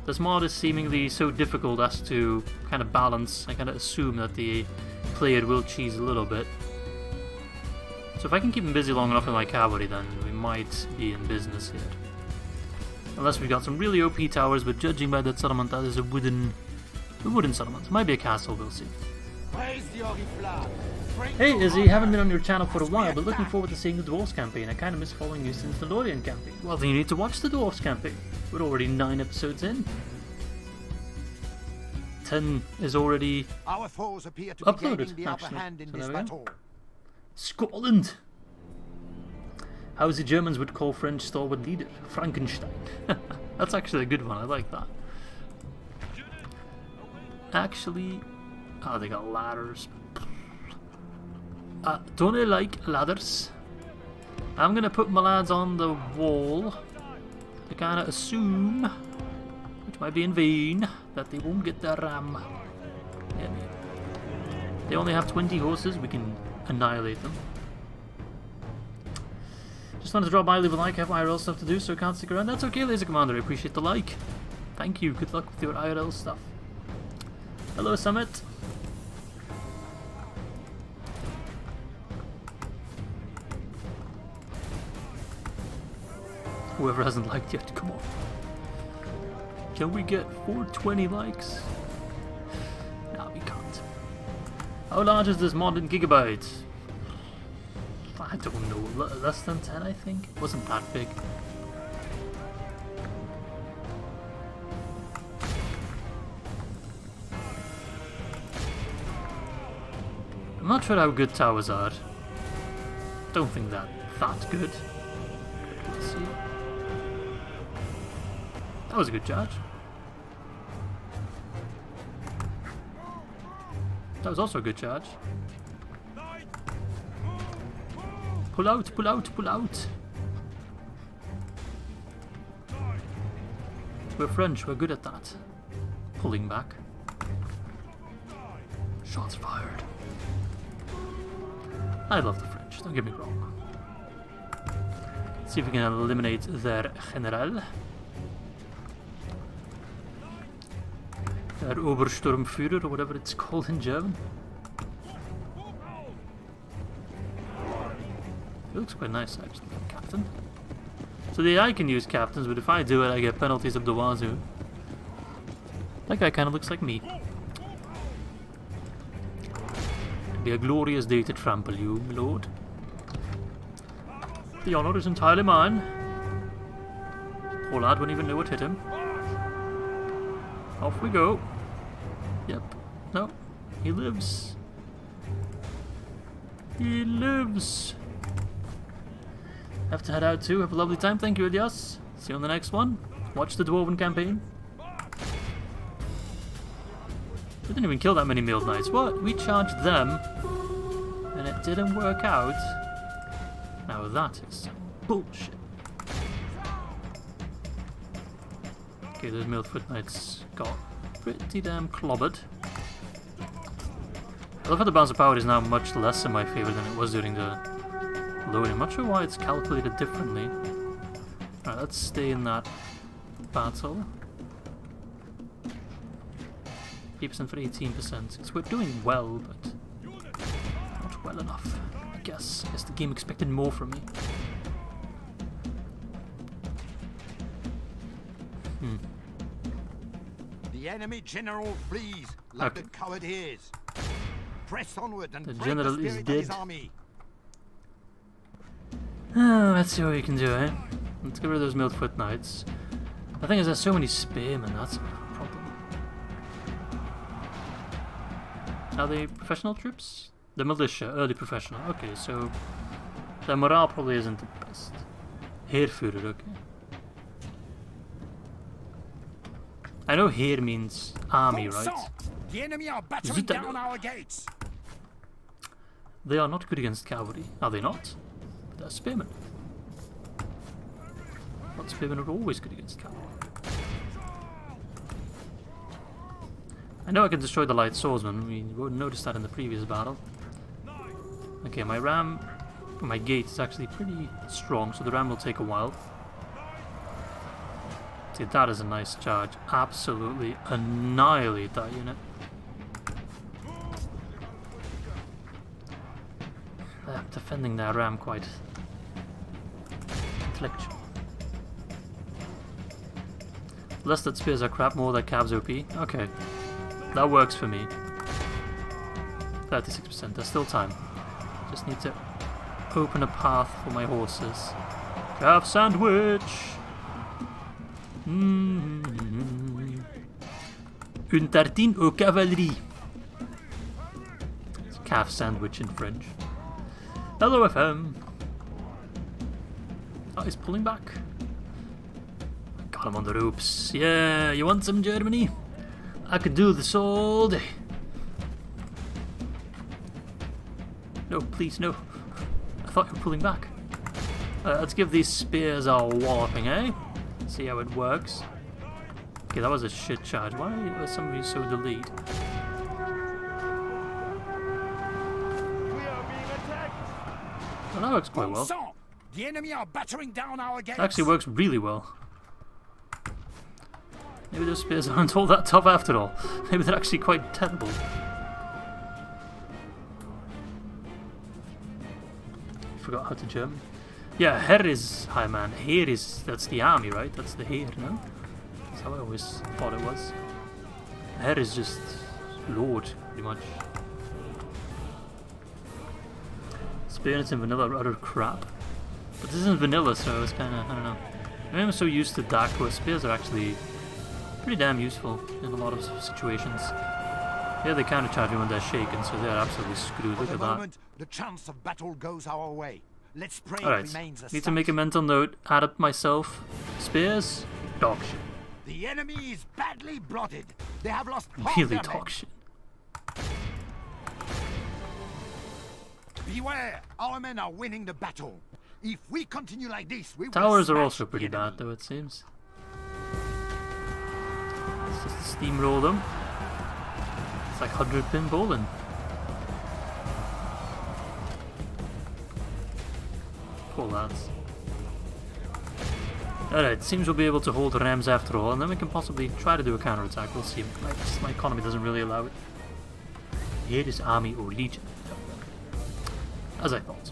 This mod is seemingly so difficult as to kind of balance. I kind of assume that the player will cheese a little bit. So if I can keep him busy long enough with my cavalry, then we might be in business here. Unless we've got some really OP towers, but judging by that settlement, that is a wooden settlement. Might be a castle, we'll see. Hey Izzy, haven't been on your channel for a while, but looking forward to seeing the Dwarves campaign. I kinda miss following you since the Lorien campaign. Well, then you need to watch the Dwarves campaign. We're already 9 episodes in. 10 is already Our foes appear to uploaded, be gaining the upper actually. hand in So this there we go. battle. Scotland! How the Germans would call French stalwart leader, Frankenstein. That's actually a good one, I like that. Actually, oh, they got ladders. Don't I like ladders? I'm gonna put my lads on the wall to kind of assume, which might be in vain, that they won't get their ram. Yeah, they only have 20 horses, we can annihilate them. Just wanted to drop by, leave a like, have IRL stuff to do, so can't stick around. That's okay, Laser Commander, I appreciate the like. Thank you, good luck with your IRL stuff. Hello, Summit. Whoever hasn't liked yet, come on. Can we get 420 likes? No, we can't. How large is this mod in gigabytes? I don't know, less than 10 I think? It wasn't that big. I'm not sure how good towers are. Don't think that good. Let's see. That was a good charge. That was also a good charge. Pull out, pull out, pull out. We're French, we're good at that. Pulling back. Shots fired. I love the French, don't get me wrong. Let's see if we can eliminate their general. Their Obersturmführer, or whatever it's called in German. It looks quite nice, actually, Captain. So the AI can use captains, but if I do it, I get penalties up the wazoo. That guy kind of looks like me. It'd be a glorious day to trample you, my lord. The honour is entirely mine. Poor lad wouldn't even know what hit him. Off we go. Yep. No. He lives. He lives. Have to head out too. Have a lovely time. Thank you, Elias. See you on the next one. Watch the Dwarven campaign. We didn't even kill that many Mailed Knights. What? We charged them and it didn't work out. Now that is bullshit. Okay, those Mailed Foot Knights got pretty damn clobbered. I love how the bounce of power is now much less in my favour than it was during the loading. I'm not sure why it's calculated differently. Alright, let's stay in that battle. 8% for 18%. Because we're doing well, but not well enough. I guess the game expected more from me. The enemy general flees like the coward he is. Press onward and the break general the is spirit dead. of his army. Let's see what we can do, eh? Let's get rid of those Mailed Foot Knights. The thing is, there's so many spearmen, that's a problem. Are they professional troops? The militia, early professional. Okay, so their morale probably isn't the best. Heerführer, okay. I know Heer means army, right? The enemy are battering down our gates. They are not good against cavalry, are they not? They're spearmen. But spearmen are always good against cavalry. I know I can destroy the light swordsman. We won't notice that in the previous battle. Okay, my ram, my gate is actually pretty strong, so the ram will take a while. See, that is a nice charge. Absolutely annihilate that unit. They're defending their ram quite intellectual. Less that spears are crap, more that cabs OP. Okay, that works for me. 36%, there's still time. Just need to open a path for my horses. Calf sandwich! Une tartine aux cavaleries. It's calf sandwich in French. Hello, FM. Oh, he's pulling back. Got him on the ropes. Yeah, you want some Germany? I could do this all day. No, please, no. I thought you were pulling back. Let's give these spears a walloping, eh? See how it works. Okay, that was a shit charge. Why are some of you so delayed? Well, that works quite well. The enemy are battering down our gates. Actually works really well. Maybe those spears aren't all that tough after all. Maybe they're actually quite terrible. Forgot how to German. Yeah, Herr is high man. Heer is, that's the army, right? That's the Heer, no? That's how I always thought it was. Herr is just Lord, pretty much. Spears in vanilla are utter crap. But this isn't vanilla, so it's kind of, I don't know. I'm so used to Dark where spears are actually pretty damn useful in a lot of situations. Yeah, they countercharge me when they're shaken, so they're absolutely screwed. Look at that. The chance of battle goes our way. Let's pray it Alright, remains as need to such. make a mental note, add up myself. Spears, dog shit. The enemy is badly blotted. They have lost half Really their dog men. shit. Beware! Our men are winning the battle. If we continue like this, we will Towers are smash also pretty the enemy. bad, though, it seems. Let's just steamroll them. It's like 100-pin bowling. Poor lads. Alright, seems we'll be able to hold Reims after all, and then we can possibly try to do a counterattack. We'll see. My economy doesn't really allow it. Here is army or legion. As I thought.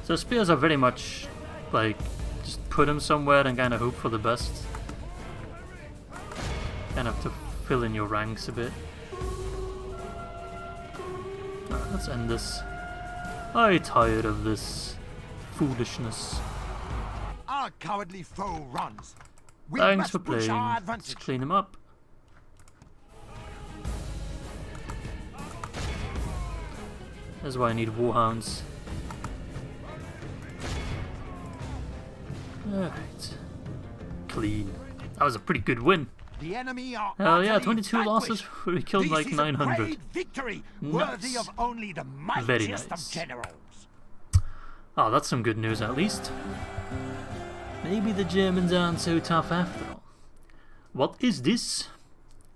So spears are very much like just put them somewhere and kind of hope for the best. Kind of to fill in your ranks a bit. Alright, let's end this. I'm tired of this foolishness. Our cowardly foe runs. We Thanks must for push playing. our Let's advantage. clean them up. That's why I need warhounds. Alright. Clean. That was a pretty good win. The enemy are Hell yeah, utterly 22 vanquished. losses. We killed This like is a 900. great victory, worthy Nice. of only the Very mightiest nice. of generals. Oh, that's some good news at least. Maybe the Germans aren't so tough after all. What is this?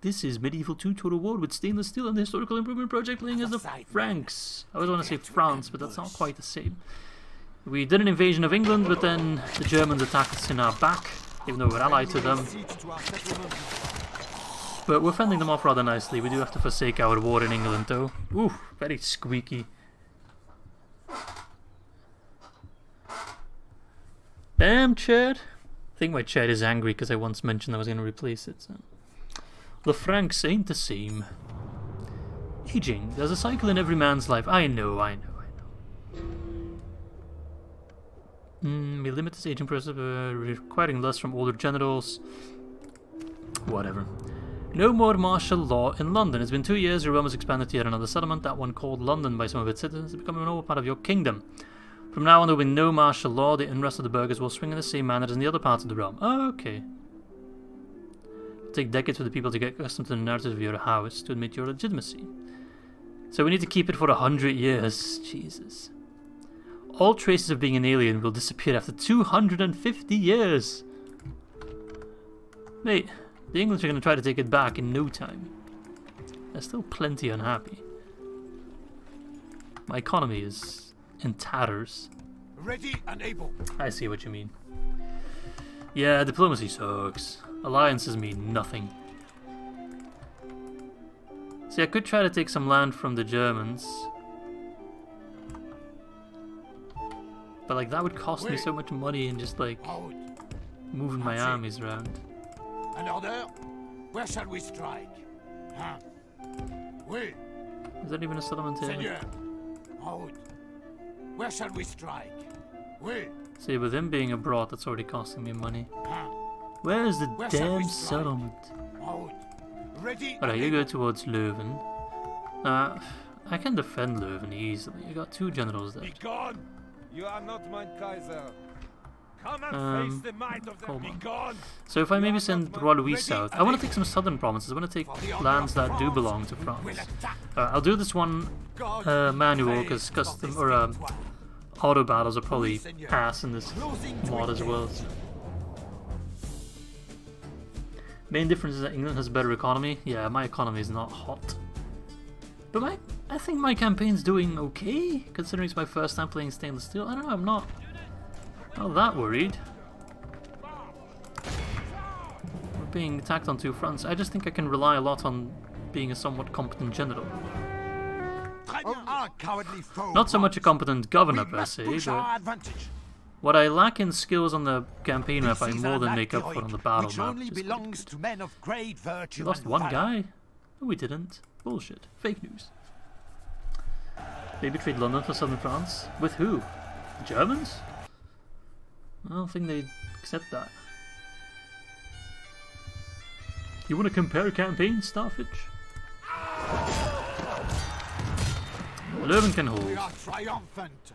This is Medieval 2 Total War with stainless steel and the historical improvement project playing as the Franks. I always want to say France, but that's not quite the same. We did an invasion of England, but then the Germans attacked us in our back, even though we're allied to them. But we're fending them off rather nicely. We do have to forsake our war in England though. Ooh, very squeaky. Damn, Chad. I think my Chad is angry because I once mentioned I was going to replace it. So. The Franks ain't the same. Aging. There's a cycle in every man's life. I know. We limit this aging process, requiring less from older generals. Whatever. No more martial law in London. It's been 2 years. Your realm has expanded to yet another settlement. That one called London by some of its citizens is becoming an old part of your kingdom. From now on, there will be no martial law. The unrest of the burghers will swing in the same manner as in the other parts of the realm. Oh, okay. It'll take decades for the people to get accustomed to the narrative of your house to admit your legitimacy. So we need to keep it for 100 years. Jesus. All traces of being an alien will disappear after 250 years. Mate, the English are going to try to take it back in no time. They're still plenty unhappy. My economy is in tatters. Ready and able. I see what you mean. Yeah, diplomacy sucks. Alliances mean nothing. See, I could try to take some land from the Germans. But like that would cost me so much money and just like Out. moving my armies around. An order? Where shall we strike? Huh? Oui, Is that even a settlement here? Seigneur. Out. Where shall we strike? Oui. See, with him being abroad, that's already costing me money. Huh? Where is the Where shall damn we strike? settlement? Out. Ready Alright, and you go able. towards Leuven. I can defend Leuven easily. I got 2 generals there. Be gone! You are not mein Kaiser. Come and face the might of the hold Be on. gone! So if I maybe send Roi Louis south, I want to take some southern provinces. I want to take lands that do belong to France. I'll do this one manual because custom or auto battles are probably pass in this mod as well. Main difference is that England has a better economy. Yeah, my economy is not hot. But I think my campaign's doing okay, considering it's my first time playing stainless steel. I don't know, I'm not that worried. We're being attacked on 2 fronts. I just think I can rely a lot on being a somewhat competent general. Our cowardly foe Not so much a runs. competent governor We per must se, push but our advantage. what I lack in skills on the campaign map, I This is more an than make up act for on the heroic, battle which map. only which is quite belongs good. to men of great virtue We lost and 1 valor. guy? No, we didn't. Bullshit. Fake news. They betrayed London for southern France? With who? The Germans? I don't think they'd accept that. You want to compare campaigns, Starfitch? Leuven can hold. We are triumphant.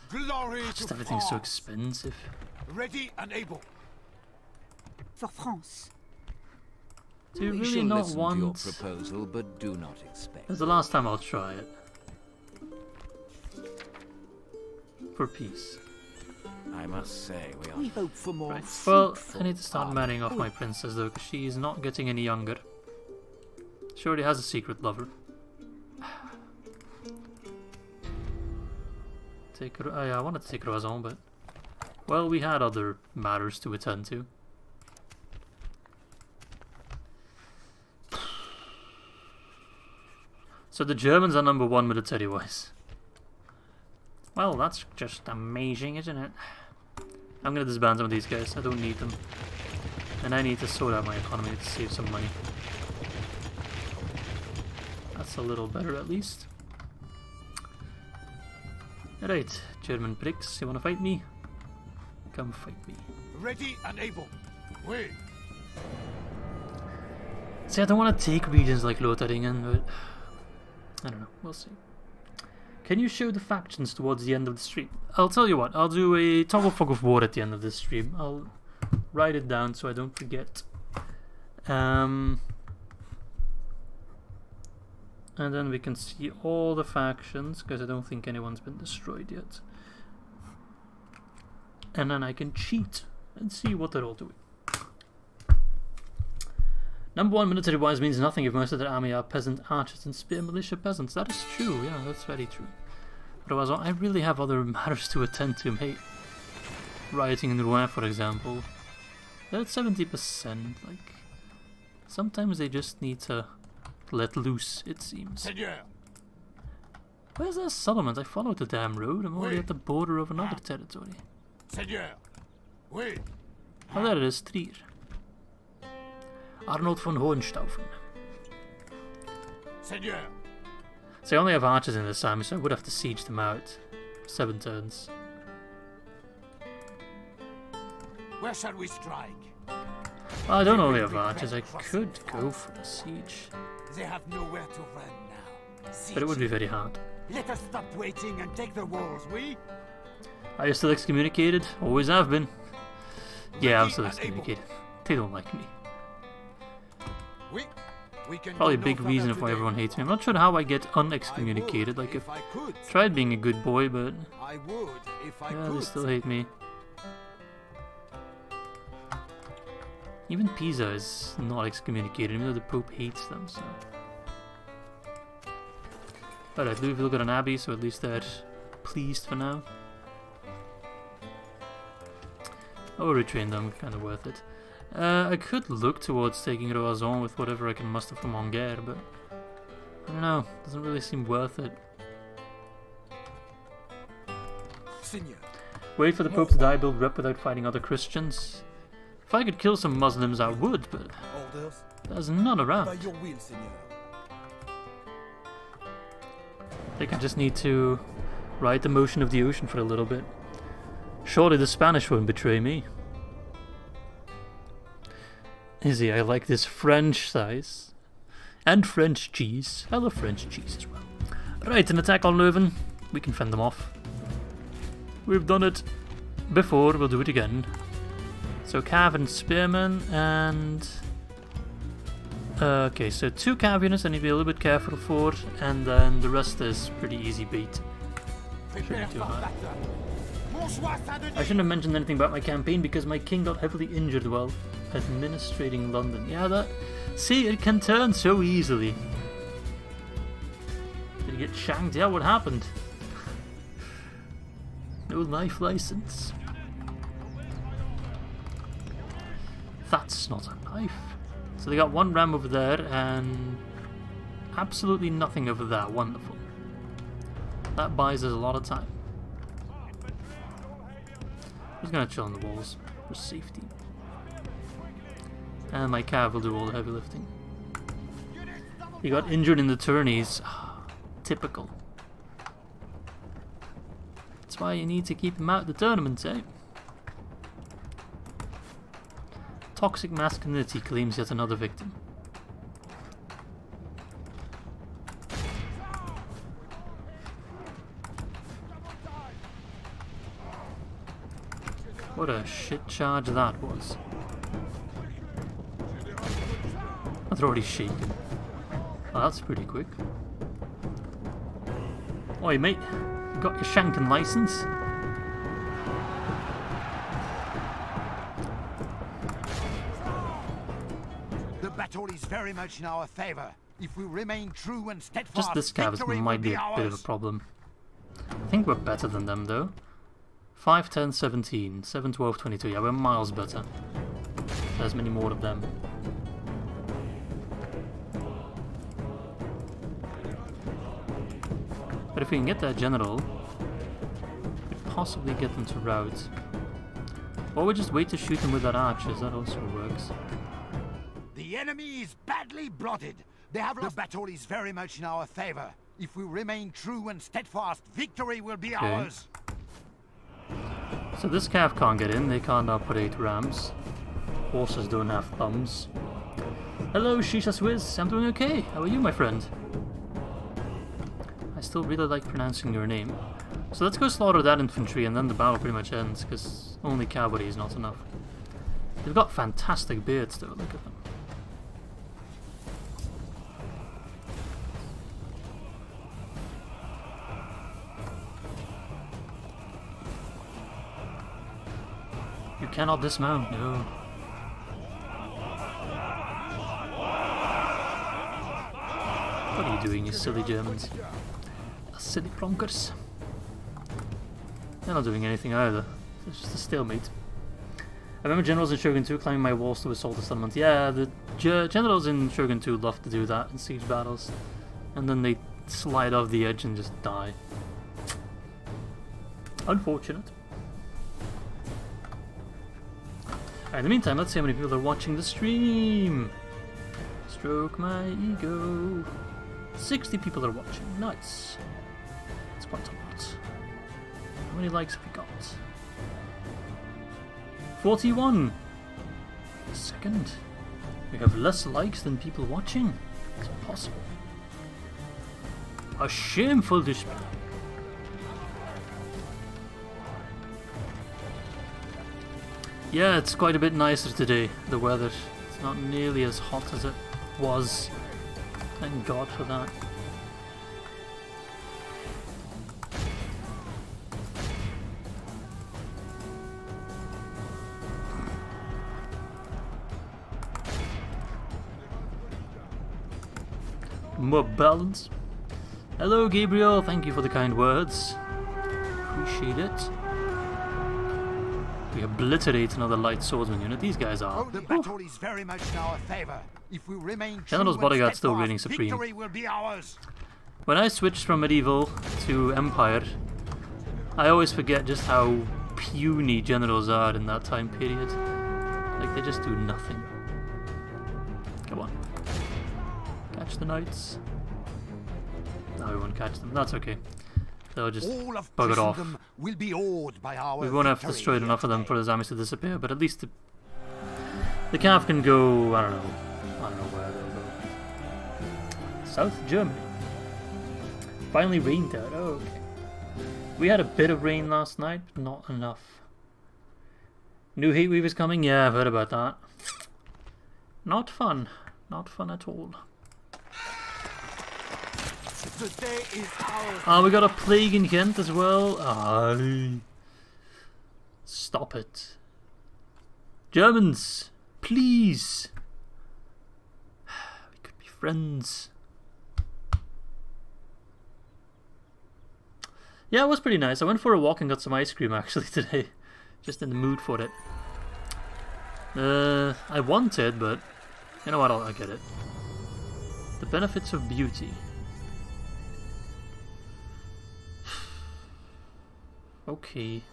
Glory Just to everything's so France. expensive. Ready and able. For France. Do you We really shall not listen want... to your proposal, but do not expect. That's the last time I'll try it. For peace. I must say, we We are. hope for more. Right, well, I fruitful need to start marrying off my princess though, because she's not getting any younger. She already has a secret lover. Take her... Oh yeah, I wanted to take Roison, but... Well, we had other matters to attend to. So the Germans are number 1 military-wise. Well, that's just amazing, isn't it? I'm gonna disband some of these guys. I don't need them. And I need to sort out my economy to save some money. That's a little better at least. Alright, German pricks, you wanna fight me? Come fight me. ready and able. Wait. See, I don't want to take regions like Lotharingen, but... I don't know, we'll see. Can you show the factions towards the end of the stream? I'll tell you what, I'll do a toggle fog of war at the end of this stream. I'll write it down so I don't forget. And then we can see all the factions, because I don't think anyone's been destroyed yet. And then I can cheat and see what they're all doing. Number 1 military-wise means nothing if most of their army are peasant archers and spear militia peasants. That is true, yeah, that's very true. Otherwise, I really have other matters to attend to, mate. Rioting in Rouen, for example. They're at 70%, like... Sometimes they just need to let loose, it seems. Seigneur. Where's that settlement? I followed the damn road. I'm already Oui. at the border of another territory. Seigneur. Wait. Oh, there it is, Trier. Arnold von Hohenstaufen. Seigneur. So I only have archers in this army, so I would have to siege them out. 7 turns. Where shall we strike? Well, I don't only have archers, I could go for a siege. They have nowhere to run now. But it would be very hard. Let us stop waiting and take the walls, we? Are you still excommunicated? Always have been. Yeah, I'm still excommunicated. They don't like me. We can Probably a go no big further reason of why today. everyone hates me. I'm not sure how I get unexcommunicated. Like, I've I could. tried being a good boy, but I would if I yeah, could. they still hate me. Even Pisa is not excommunicated, even though the Pope hates them, so... Alright, Louisville got an abbey, so at least they're pleased for now. I'll retrain them, kind of worth it. I could look towards taking Roison with whatever I can muster from Angers, but... I don't know, doesn't really seem worth it. Seigneur. Wait for the Pope to die, build rep without fighting other Christians. If I could kill some Muslims, I would, but Orders there's none by around. your will, Seigneur. I think I just need to ride the motion of the ocean for a little bit. Surely the Spanish won't betray me. Izzy, I like this French size. And French cheese. I love French cheese as well. Right, an attack on Leuven. We can fend them off. We've done it before, we'll do it again. So Cav and Spearman and... okay, so 2 Cav units I need to be a little bit careful for, and then the rest is pretty easy beat. Prepare too for hard. battle. Montjoie, Saint-Denis. I shouldn't have mentioned anything about my campaign because my king got heavily injured while administrating London. Yeah, that... See, it can turn so easily. Did he get shanked? Yeah, what happened? No life license. That's not a knife. So they got 1 ram over there and absolutely nothing over there. Wonderful. That buys us a lot of time. I'm just gonna chill on the walls for safety. And my cav will do all the heavy lifting. He got injured in the tourneys. Typical. That's why you need to keep him out of the tournaments, eh? Toxic masculinity claims yet another victim. What a shit charge that was. they're already shaken. Oh, that's pretty quick. Oi, mate. You got your shanking license? The battle is very much in our favor. If we remain true and steadfast, Just this cavs victory might will be be a bit of a ours. problem. I think we're better than them though. 5, 10, 17, 7, 12, 22. Yeah, we're miles better. There's many more of them. But if we can get that general, we could possibly get them to rout. Or we just wait to shoot them with that archers, that also works. The enemy is badly blooded. They have lost. The battle is very much in our favor. If we remain true and steadfast, victory will be ours. So this cav can't get in, they can't operate rams. Horses don't have thumbs. Hello, Shisha Swizz, I'm doing okay. How are you, my friend? I still really like pronouncing your name. So let's go slaughter that infantry and then the battle pretty much ends, because only cavalry is not enough. They've got fantastic beards though, look at them. You cannot dismount, no. What are you doing, you silly Germans? Silly plonkers. They're not doing anything either. It's just a stalemate. I remember generals in Shogun 2 climbing my walls to assault the settlement. Yeah, the generals in Shogun 2 love to do that in siege battles. And then they slide off the edge and just die. Unfortunate. Alright, in the meantime, let's see how many people are watching the stream. Stroke my ego. 60 people are watching. Nice. That's quite a lot. How many likes have we got? 41. Second. We have less likes than people watching. It's impossible. A shameful display. Yeah, it's quite a bit nicer today, the weather. It's not nearly as hot as it was. Thank God for that. More balance. Hello, Gabriel. Thank you for the kind words. Appreciate it. We obliterate another light swordsman unit. These guys are. Oh, the battle is very much in our favor. If we remain true General's and bodyguard's still steadfast, reigning supreme. victory will be ours. When I switched from medieval to empire, I always forget just how puny generals are in that time period. Like, they just do nothing. Come on. Catch the knights. No, we won't catch them. That's okay. They'll just All of bugger off. Christendom will be awed by our We won't have victory destroyed here enough of them today. for the armies to disappear, but at least the calf can go, I don't know where they'll go. South Germany. Finally rained out, oh, okay. We had a bit of rain last night, but not enough. New heatwave is coming? Yeah, I've heard about that. Not fun. Not fun at all. Today is ours. Oh, we got a plague in Ghent as well. Aye. Stop it. Germans, please. We could be friends. Yeah, it was pretty nice. I went for a walk and got some ice cream actually today. Just in the mood for it. I wanted, but you know what? I get it. The benefits of beauty. Okay.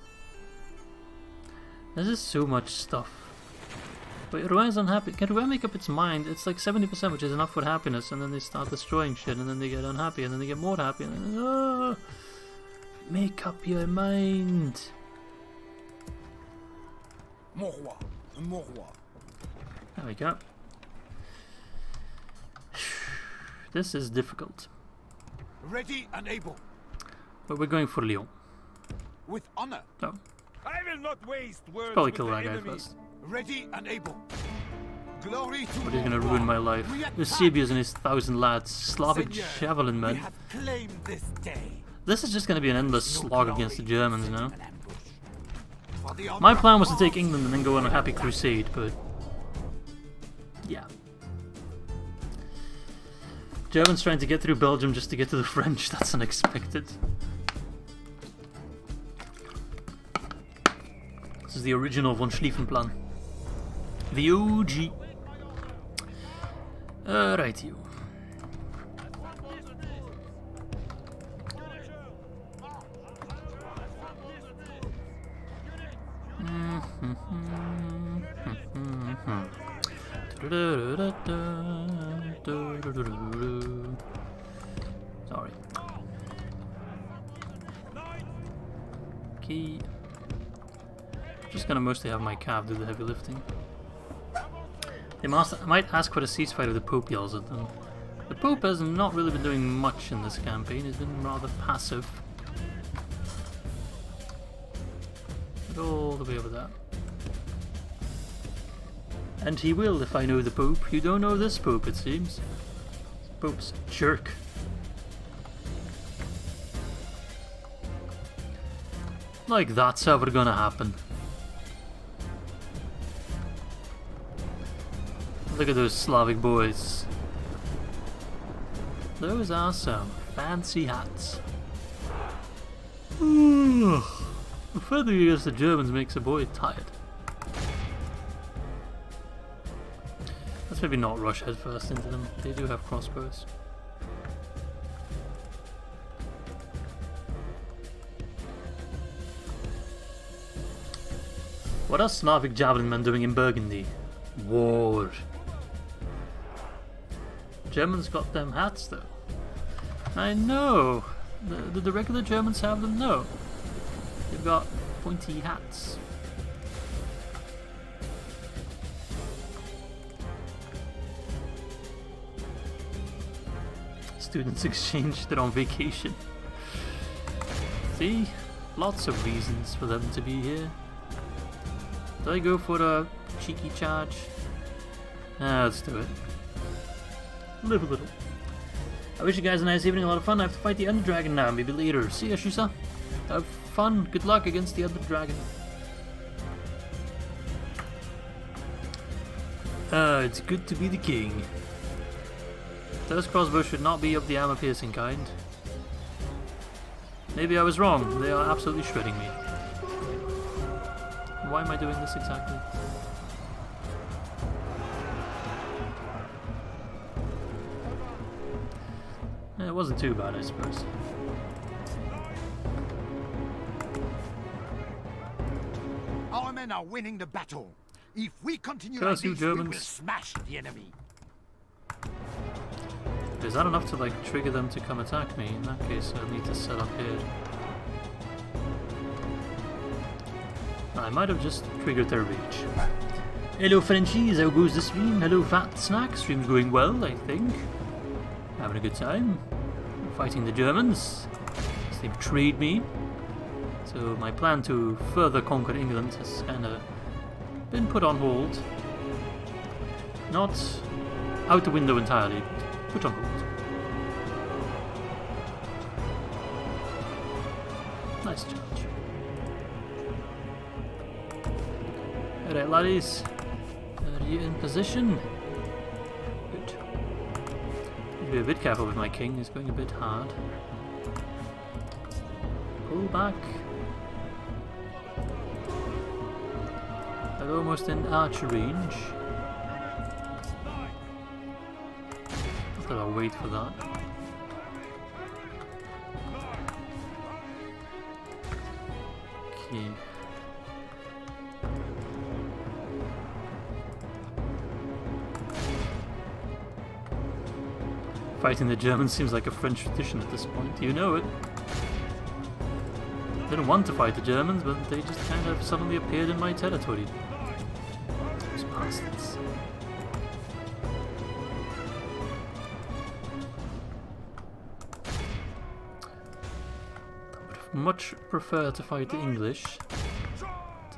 This is so much stuff. But Rouen unhappy. Can Rouen make up its mind? It's like 70%, which is enough for happiness, and then they start destroying shit, and then they get unhappy, and then they get more happy, and then make up your mind. Montjoie. Montjoie. There we go. This is difficult. Ready and able. But we're going for Lyon. With honor. Oh, I will not waste words probably with kill the that guy enemy. first. Ready and able. Glory to But he's gonna ruin my life. Eusebius and his 1,000 lads, Slavic javelin men. We have claimed this day. This is just gonna be an endless slog against the Germans now. An ambush. For the honor My of plan was to take France. England and then go on a happy crusade, but yeah. Germans trying to get through Belgium just to get to the French, that's unexpected. This is the original von Schlieffen plan. The OG. Right, you. Sorry. Key. Just gonna mostly have my cav do the heavy lifting. They might ask for a ceasefire if the Pope yells at them. The Pope has not really been doing much in this campaign, he's been rather passive. But all the way over there. And he will if I know the Pope. You don't know this Pope, it seems. This Pope's a jerk. Like that's ever gonna happen. Look at those Slavic boys. Those are some fancy hats. Feathering against the Germans makes a boy tired. Let's maybe not rush headfirst into them. They do have crossbows. What are Slavic javelin men doing in Burgundy? War. Germans got them hats though. I know. Did the regular Germans have them? No. They've got pointy hats. Students exchanged it on vacation. See? Lots of reasons for them to be here. Do I go for a cheeky charge? Nah, let's do it. Live a little. I wish you guys a nice evening, a lot of fun. I have to fight the Under Dragon now, maybe later. See ya, Shisa. Have fun. Good luck against the Under Dragon. It's good to be the king. Those crossbows should not be of the armor-piercing kind. Maybe I was wrong. They are absolutely shredding me. Why am I doing this exactly? It wasn't too bad, I suppose. Our men are winning the battle. If we continue Curse like you, this, we will Germans. smash the enemy. Is that enough to like trigger them to come attack me? In that case, I'll need to set up here. I might have just triggered their rage. Hello Frenchies, how goes the stream? Hello Fat Snack, stream's going well, I think. Having a good time. Fighting the Germans. They betrayed me. So my plan to further conquer England has kinda been put on hold. Not out the window entirely, but put on hold. Nice charge. Alright laddies, are you in position? Good. Be a bit careful with my king, he's going a bit hard. Pull back. They're almost in archer range. I thought I'll wait for that. Okay. Fighting the Germans seems like a French tradition at this point. You know it. I didn't want to fight the Germans, but they just kind of suddenly appeared in my territory. Those bastards. I would have much preferred to fight the English.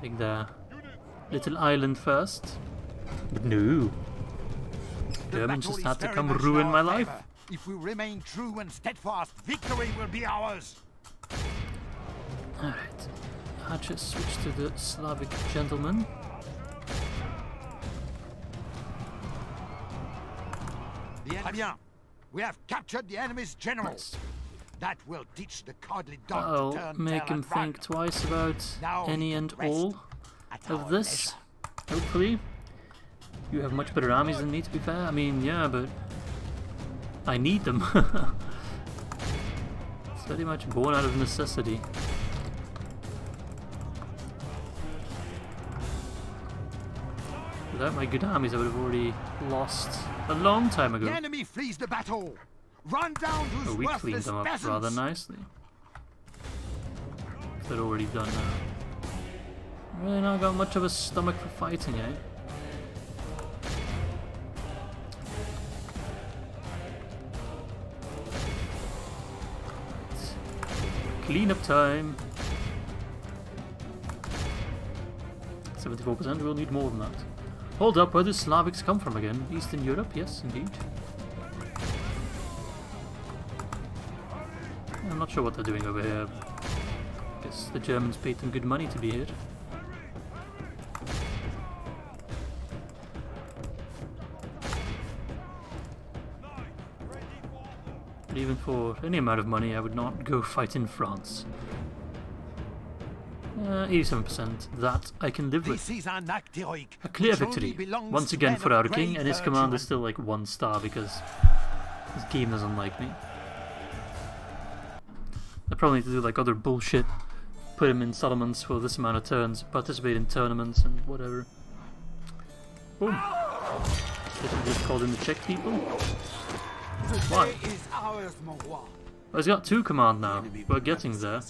Take their little island first. But no. Germans battle just is had to very come much ruin in my our life. favor. If we remain true and steadfast, victory will be ours. Alright. I just switched to the Slavic gentleman. Très bien. We have captured the enemy's general. Nice. That will teach the cowardly dog I'll to turn make tail him and run. think twice about Now any he and can rest all at of our this. leisure. Hopefully. You have much better armies than me, to be fair. I mean, yeah, but I need them. It's very much born out of necessity. Without my good armies, I would have already lost a long time ago. The enemy flees the battle. Run down those Oh, we cleaned worthless them up peasants. rather nicely. They're already done now. Really not got much of a stomach for fighting, eh? Cleanup time. 74%, we'll need more than that. Hold up, where do Slavics come from again? Eastern Europe? Yes, indeed. I'm not sure what they're doing over here. Guess the Germans paid them good money to be here. But even for any amount of money, I would not go fight in France. 87%. That I can live with. This is an act heroic. A clear which only victory, belongs once to again men for of our great king, and his virtue command is and still like 1 star because this game doesn't like me. I probably need to do like other bullshit. Put him in settlements for this amount of turns, participate in tournaments and whatever. Boom. Guess we just called in the Czech people. Why? Today is ours, Montjoie. Oh, he's got 2 command now. We're getting there.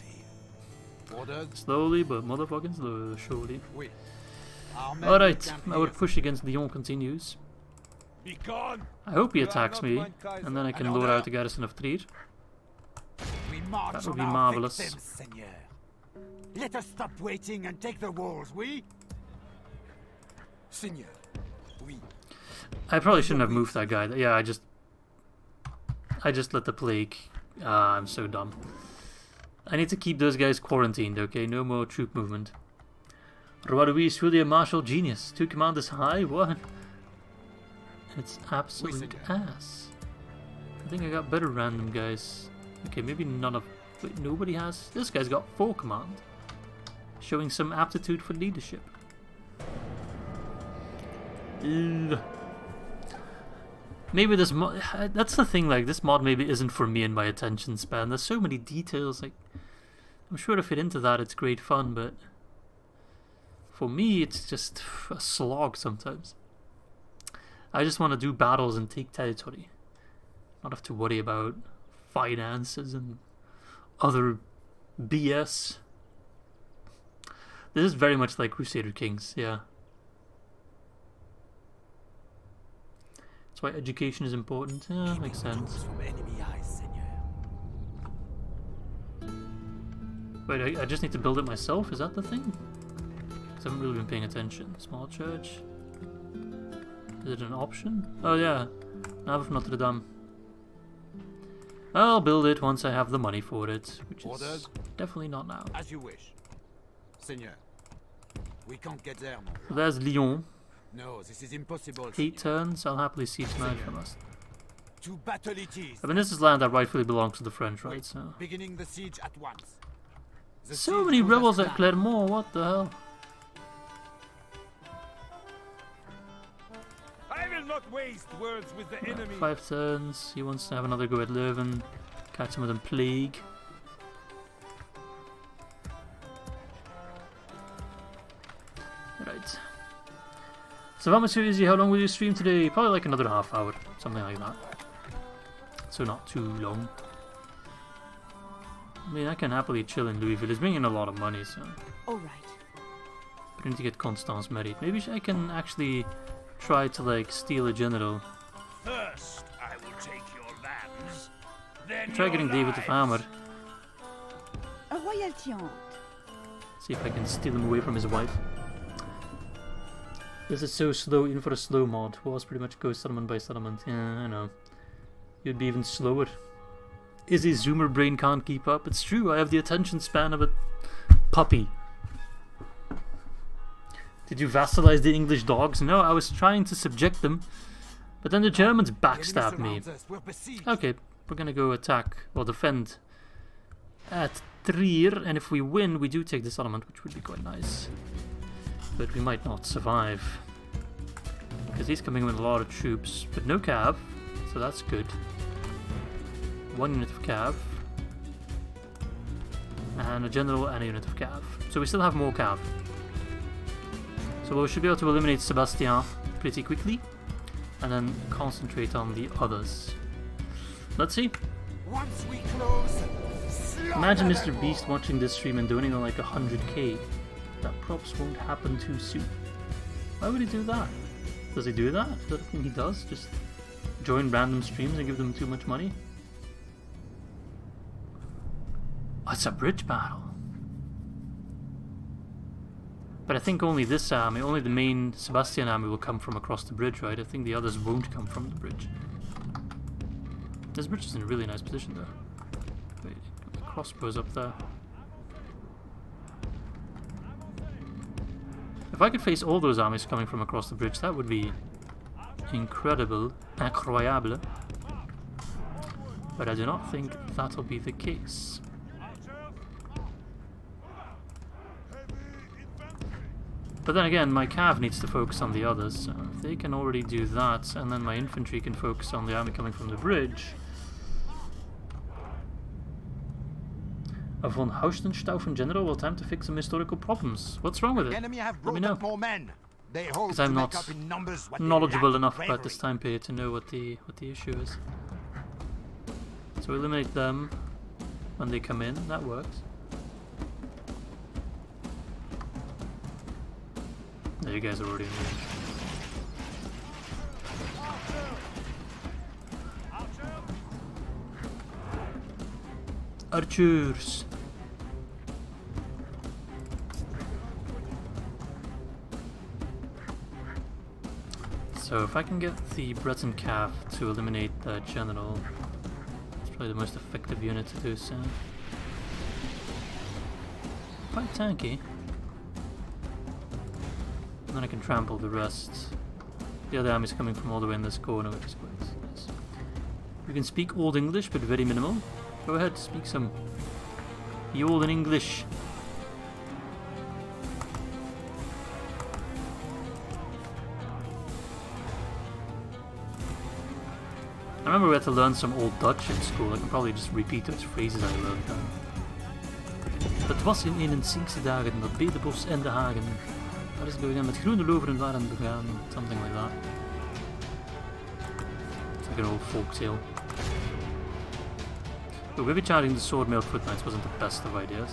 Orders? Slowly, but motherfucking surely. Oui. Our men Alright, camp our here. push against Lyon continues. Be gone! I hope he You are attacks not me, mine, Kaiser. and then I can An lure order. out the garrison of Trier. We march That would on be our marvelous. victims, Seigneur. Let us stop waiting and take the walls, we? Seigneur. Oui. I probably shouldn't have moved that guy. Yeah, I just let the plague. I'm so dumb. I need to keep those guys quarantined, okay? No more troop movement. Roi Louis is really a martial genius. 2 command is high? What? It's absolute ass. I think I got better random guys. Okay, maybe none of... Wait, nobody has... This guy's got 4 command. Showing some aptitude for leadership. Ugh. Maybe this mod... That's the thing, like, this mod maybe isn't for me and my attention span. There's so many details, like... I'm sure if you're into that, it's great fun, but... For me, it's just a slog sometimes. I just want to do battles and take territory. Not have to worry about finances and other BS. This is very much like Crusader Kings, yeah. That's why education is important. Yeah, makes sense. From enemy eyes, Seigneur. Wait, I just need to build it myself? Is that the thing? Because I haven't really been paying attention. Small church. Is it an option? Oh yeah, Nave of Notre Dame. I'll build it once I have the money for it, which is Orders? definitely not now. As you wish. Seigneur. We can't get there, Montjoie. So there's Lyon. No, this is impossible. 8 turns, I'll happily siege manage from us. To battle it is. I mean, this is land that rightfully belongs to the French, right? Wait, So beginning the siege at once. The so siege many goes rebels as at planned. Clermont, what the hell? I will not waste words with the enemy. 5 turns, he wants to have another go at Leuven. Catch him with a plague. Right. So how much Izzy, how long will you stream today? Probably like another half hour, something like that. So not too long. I mean, I can happily chill in Louisville. It's bringing a lot of money, so... All right. But I need to get Constance married. Maybe I can actually try to, like, steal a general. First, I will take your lands. Then Try your getting David the lives. farmer. A royalty aunt. See if I can steal him away from his wife. This is so slow, even for a slow mod. Was pretty much go settlement by settlement. Yeah, I know. You'd be even slower. Izzy's zoomer brain can't keep up. It's true, I have the attention span of a puppy. Did you vassalize the English dogs? No, I was trying to subject them. But then the Germans backstabbed me. Okay, we're gonna go attack, or defend at Trier, and if we win, we do take the settlement, which would be quite nice. But we might not survive. Because he's coming with a lot of troops, but no cav, so that's good. 1 unit of cav. And a general and a unit of cav. So we still have more cav. So we should be able to eliminate Sebastian pretty quickly. And then concentrate on the others. Let's see. Once we close, Imagine Mr. Beast watching this stream and donating like 100k. That props won't happen too soon. Why would he do that? Does he do that? Is that a thing he does? Just join random streams and give them too much money? Oh, it's a bridge battle. But I think only this army, only the main Sebastian army will come from across the bridge, right? I think the others won't come from the bridge. This bridge is in a really nice position though. Wait, the crossbows up there. If I could face all those armies coming from across the bridge, that would be incredible, incroyable. But I do not think that'll be the case. But then again, my cav needs to focus on the others, so if they can already do that, and then my infantry can focus on the army coming from the bridge. A von Haustenstaufen general will attempt to fix some historical problems. What's wrong with it? Enemy have Let me brought know. up more men. They hope Because I'm to not make up in numbers what they knowledgeable lack in enough about bravery. this time period to know what the issue is. So eliminate them when they come in, that works. There, you guys are already in range. Archers! So if I can get the Breton Cav to eliminate the general, it's probably the most effective unit to do so. Quite tanky. And then I can trample the rest. The other army's coming from all the way in this corner, which is quite nice. You can speak Old English, but very minimal. Go ahead, speak some. Be old in English. I remember we had to learn some Old Dutch in school. I can probably just repeat those phrases I learned then. Het was in 61 dagen dat Bedebos en de Hagen. Waar is het gegaan? Met groene loveren waren begaan. Something like that. It's like an old folk tale. But maybe charging the sword mailed foot knights wasn't the best of ideas.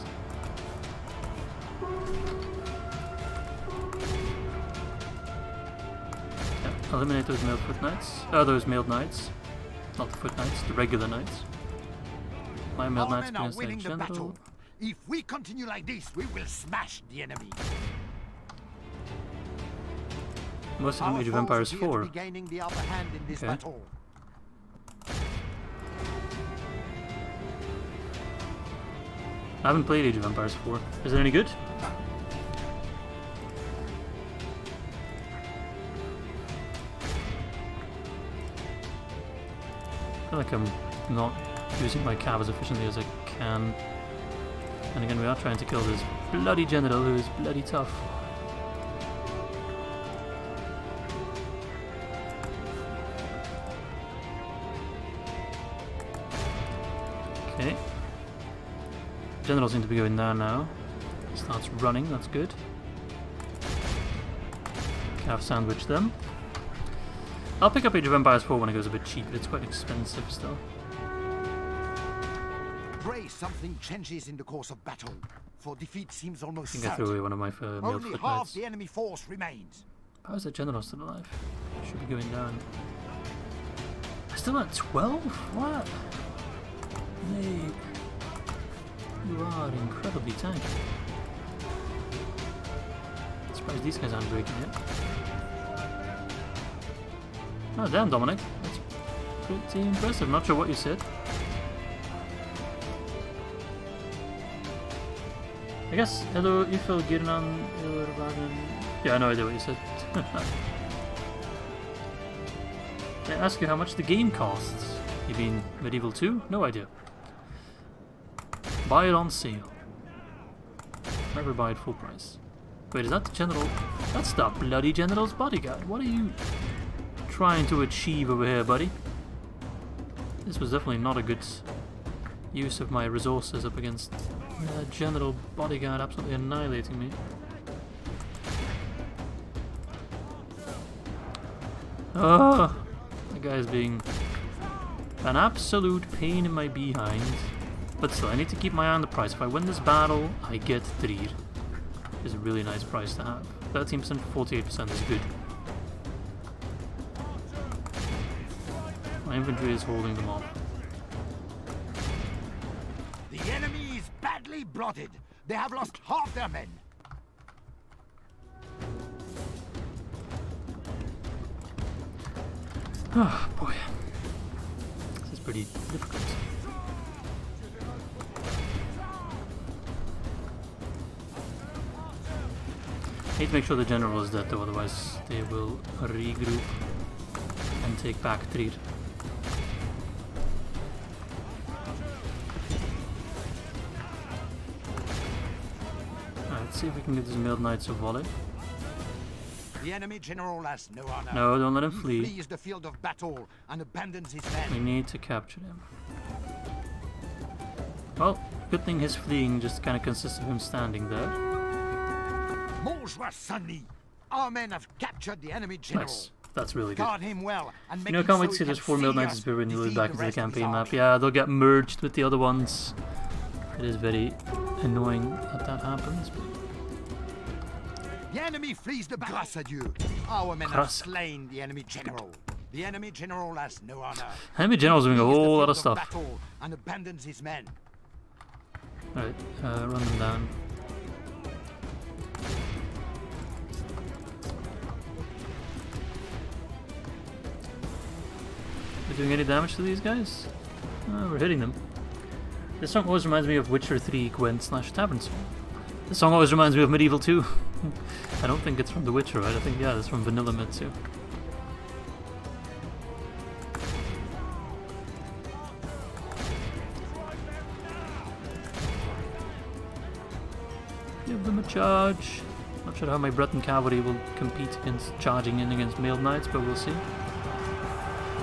Yeah, eliminate those mailed foot knights. Those mailed knights. Not the foot knights, the regular knights. My mailed Our knights men are against winning the the general. battle. If we continue like this, we will smash the enemy. Most of them Our Age of foes Empires appear to 4. be gaining the upper hand in this Okay. battle. I haven't played Age of Empires 4. Is it any good? I feel like I'm not using my cav as efficiently as I can. And again, we are trying to kill this bloody general who is bloody tough. Okay. General seem to be going there now. Starts running, that's good. Cav sandwich them. I'll pick up Age of Empires 4 when it goes a bit cheap, but it's quite expensive still. Pray something changes in the course of battle, for defeat seems I almost think I threw away one of my mailed Only foot half knights. the enemy force remains. How is that general still alive? Should be going down. Still at 12? What? Mate, you are incredibly tanky. Surprised these guys aren't breaking yet. Oh damn, Dominic. That's pretty impressive. Not sure what you said. I guess, hello, Ifel Girnan, yeah, no idea what you said. I ask you how much the game costs. You mean Medieval 2? No idea. Buy it on sale. Never buy it full price. Wait, is that the general? That's the bloody general's bodyguard. What are you trying to achieve over here, buddy? This was definitely not a good use of my resources up against general bodyguard absolutely annihilating me. Ah, that guy is being an absolute pain in my behind. But still, I need to keep my eye on the price. If I win this battle, I get Trier. Is a really nice price to have. 13% for 48% is good. My infantry is holding them off. The enemy is badly blotted. They have lost half their men. Oh boy. This is pretty difficult. I need to make sure the general is dead though, otherwise they will regroup and take back Trier. Let's see if we can get these mailed knights a volley. The enemy general has no honor. No, don't let him flee. He flees the field of battle and abandons his men. We need to capture him. Well, good thing his fleeing just kind of consists of him standing there. Montjoie, Saint-Denis. Our men have captured the enemy general. Nice. That's really good. Guard him well and make You know, I it can't so wait to he see can those 4 mailed see knights us as we renew defeat back the into the rest of his campaign map. army. Yeah, they'll get merged with the other ones. It is very annoying that that happens. But The enemy flees the battle. Grâce à Dieu. Our men have slain the enemy general. The enemy general has no honor. enemy general's doing a He flees the whole lot field of stuff. battle and abandons his men. Alright, run them down. We're doing any damage to these guys? We're hitting them. This song always reminds me of Witcher 3 Gwen/Tavern Song. This song always reminds me of Medieval 2. I don't think it's from The Witcher, right? I think, yeah, it's from Vanilla Mid too. Give them a charge. Not sure how my Breton cavalry will compete against charging in against mailed knights, but we'll see.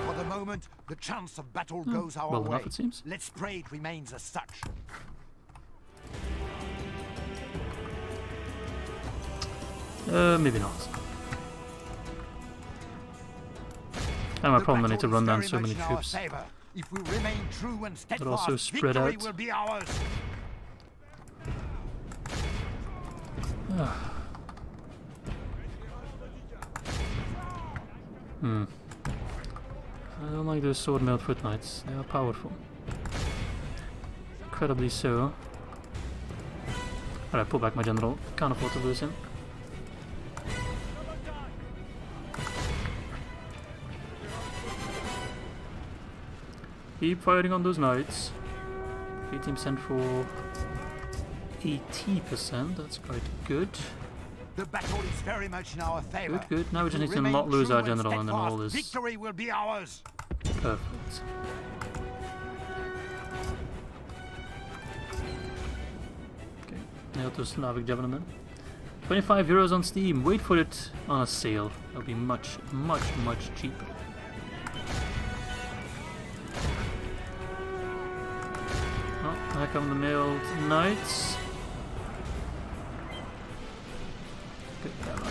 For the moment, the chance of battle goes our well way. enough, it seems. Let's pray it remains as such. Maybe not. And my problem, I need to run down so many troops. If we remain true and steadfast, They're also spread out. victory will be ours. I don't like those sword mailed foot knights. They are powerful. Incredibly so. Alright, pull back my general. Can't afford to lose him. Keep fighting on those knights. 18% for 80%. That's quite good. The battle is very much in our favor. Good, good. Now we just need to Remain not lose true our and general and then all steadfast. is Victory will be ours. perfect. Okay, nailed those Slavic javelin. 25 euros on Steam. Wait for it on a sale. It'll be much, much, much cheaper. Oh, here come the mailed knights. Good guy.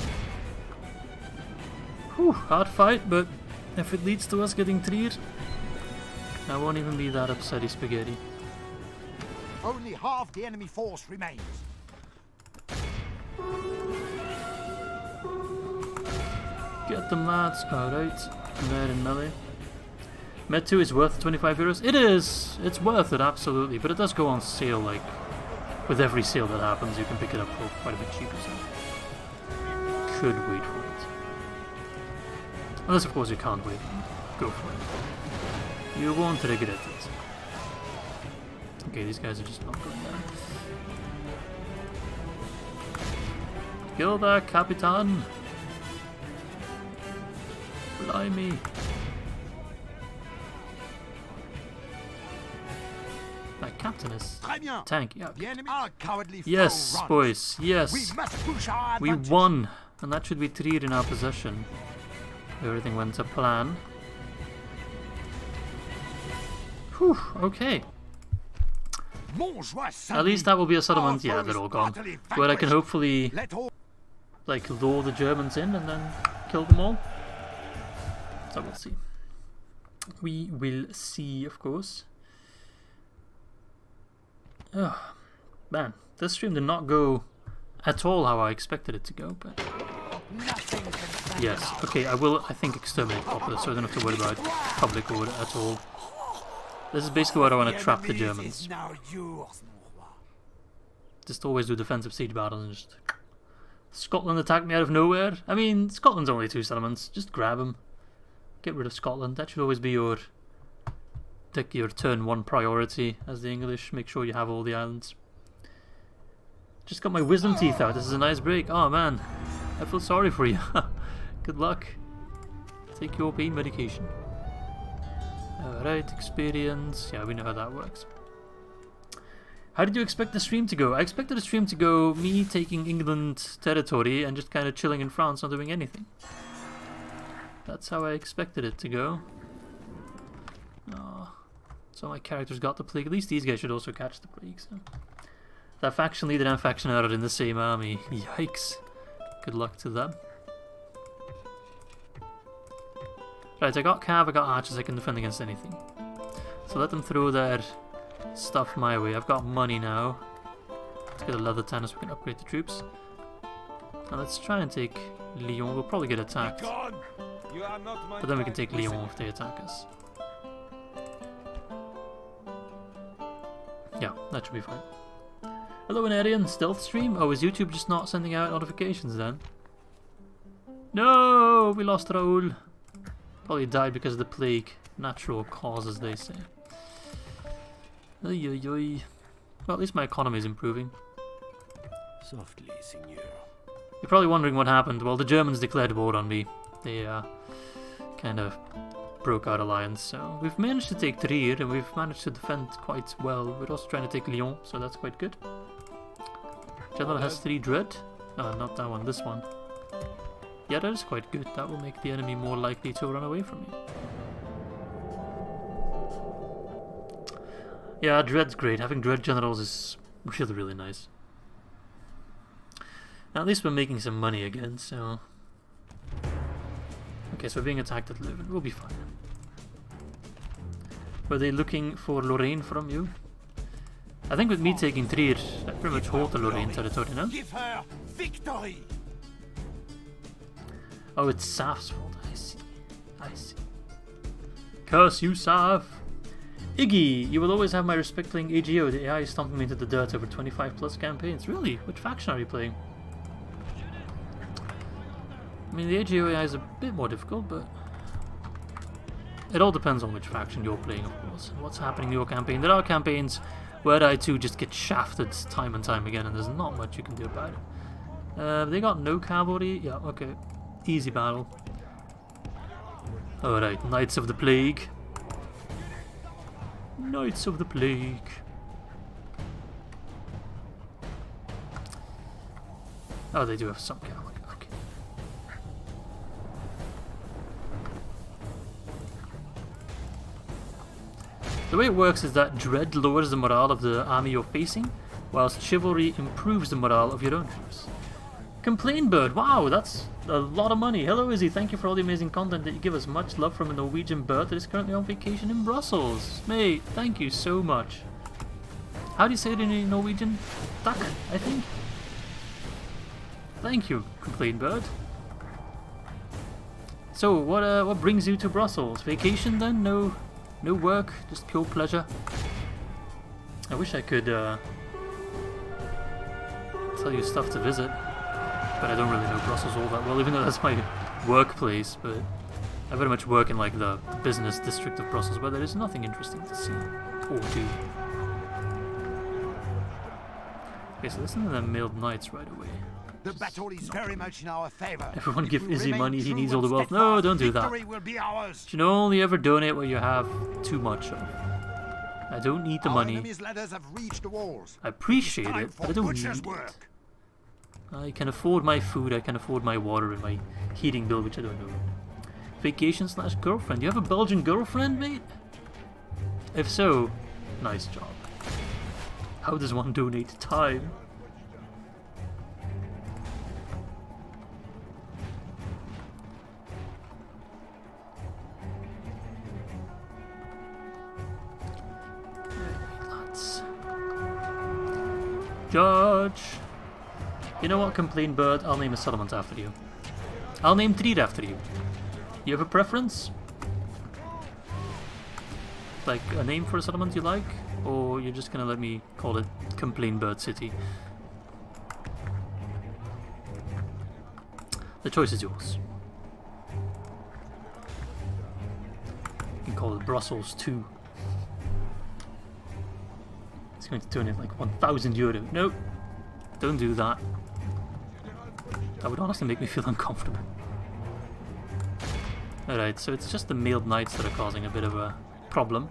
Whew, hard fight, but if it leads to us getting Trier, I won't even be that upsetty spaghetti. Only half the enemy force remains. Get them, lads. Alright, they're in melee. Med 2 is worth 25 euros. It is! It's worth it, absolutely. But it does go on sale, like, with every sale that happens, you can pick it up for quite a bit cheaper, so could wait for it. Unless, of course, you can't wait. Go for it. You won't regret it. Okay, these guys are just not going down. Kill that Capitan! Blimey! That captain is Très bien. tank, yeah. The enemy, our cowardly Yes, foe runs. boys, yes! We must push our We advantage. won! And that should be 3 in our possession. Everything went to plan. Whew, okay. Montjoie, At least that will be a our settlement. Yeah, foe they're is all gone. utterly Where I can vanquished. hopefully, Let all like, lure the Germans in and then kill them all. So we'll see. We will see, of course. Oh, man, this stream did not go at all how I expected it to go, but Nothing can stand yes, okay, I will, I think, exterminate populace, so I don't have to worry about public order at all. This is basically what I want to trap the enemy Germans. is now yours, Montjoie. Just always do defensive siege battles and just... Scotland attacked me out of nowhere. I mean, Scotland's only 2 settlements. Just grab them. Get rid of Scotland. That should always be your... Take your turn 1 priority, as the English. Make sure you have all the islands. Just got my wisdom teeth out. This is a nice break. Oh man, I feel sorry for you. Good luck. Take your pain medication. Alright, experience. Yeah, we know how that works. How did you expect the stream to go? I expected the stream to go me taking England territory and just kind of chilling in France, not doing anything. That's how I expected it to go. Oh, so my characters got the plague. At least these guys should also catch the plague. So. That faction leader and faction are in the same army. Yikes. Good luck to them. Right, I got cav, I got archers, I can defend against anything. So let them throw their stuff my way. I've got money now. Let's get a leather tanner so we can upgrade the troops. Now let's try and take Lyon. We'll probably get attacked. Gone. You are not my But then we can kind. take Lyon if they attack us. Yeah, that should be fine. Hello, Anarian. Stealth stream? Oh, is YouTube just not sending out notifications then? No! We lost Raoul. Probably died because of the plague. Natural causes, they say. Oy, oy, oy. Well, at least my economy is improving. Softly, Seigneur. You're probably wondering what happened. Well, the Germans declared war on me. They kind of broke our alliance. So we've managed to take Trier and we've managed to defend quite well. We're also trying to take Lyon, so that's quite good. General has 3 dread. Not that one, this one. Yeah, that is quite good. That will make the enemy more likely to run away from you. Yeah, dread's great. Having dread generals is really, really nice. Now, at least we're making some money again, so... Okay, so we're being attacked at Leuven. We'll be fine. Were they looking for Lorraine from you? I think with me taking Trier, I pretty much hold the Lorraine territory now. Give her victory! Oh, it's Saf's fault. I see. I see. Curse you, Saf! Iggy, you will always have my respect playing AGO. The AI is stomping me into the dirt over 25 plus campaigns. Really? Which faction are you playing? I mean, the AGO AI is a bit more difficult, but... It all depends on which faction you're playing, of course. What's happening in your campaign. There are campaigns where I too just get shafted time and time again, and there's not much you can do about it. They got no cavalry? Yeah, okay. Easy battle. Alright, Knights of the Plague. Knights of the Plague. Oh, they do have some cavalry. Okay. The way it works is that dread lowers the morale of the army you're facing, whilst chivalry improves the morale of your own troops. Complain bird, wow, that's a lot of money. Hello Izzy, thank you for all the amazing content that you give us. Much love from a Norwegian bird that is currently on vacation in Brussels. Mate, thank you so much. How do you say it in Norwegian? Takk, I think. Thank you, Complain bird. So, what brings you to Brussels? Vacation then? No work, just pure pleasure. I wish I could tell you stuff to visit. But I don't really know Brussels all that well, even though that's my workplace, but I very much work in like the business district of Brussels, where there is nothing interesting to see or do. Okay, so listen to the mailed knights right away. The battle is very much in our favor. Everyone If give we Izzy remain money, he true needs all and the wealth. No, steadfast, don't do that. victory will be ours. You should only ever donate what you have too much of. I don't need the Our money. enemy's ladders have reached the walls. I appreciate Time it, for but I don't need butcher's it. work. I can afford my food, I can afford my water and my heating bill, which I don't know. Vacation/girlfriend. You have a Belgian girlfriend, mate? If so, nice job. How does one donate time? Lads. George! You know what, Complain Bird? I'll name a settlement after you. I'll name 3 after you. You have a preference? Like a name for a settlement you like? Or you're just gonna let me call it Complain Bird City? The choice is yours. You can call it Brussels 2. It's going to turn in like 1,000 euro. Nope. Don't do that. That would honestly make me feel uncomfortable. Alright, so it's just the mailed knights that are causing a bit of a problem.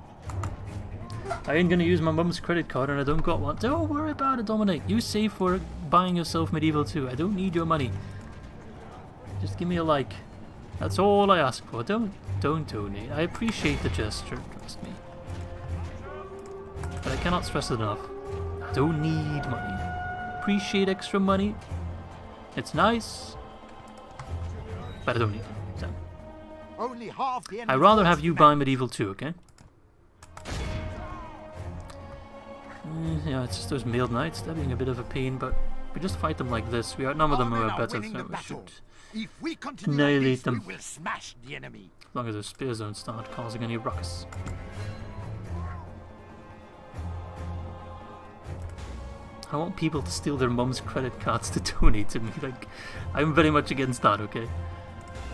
I ain't gonna use my mum's credit card and I don't got one. Don't worry about it, Dominic. You save for buying yourself Medieval 2. I don't need your money. Just give me a like. That's all I ask for. Don't donate. I appreciate the gesture, trust me. But I cannot stress it enough. I don't need money. Appreciate extra money. It's nice, but I don't need it. So. Only half the I'd rather have you buy Medieval 2, okay? Yeah, it's just those mailed knights. They're being a bit of a pain, but we just fight them like this. We outnumber them, we're better, so we should If we continue annihilate like this, them. we will smash the enemy. As long as their spears don't start causing any ruckus. I want people to steal their mum's credit cards to donate to me. Like, I'm very much against that, okay?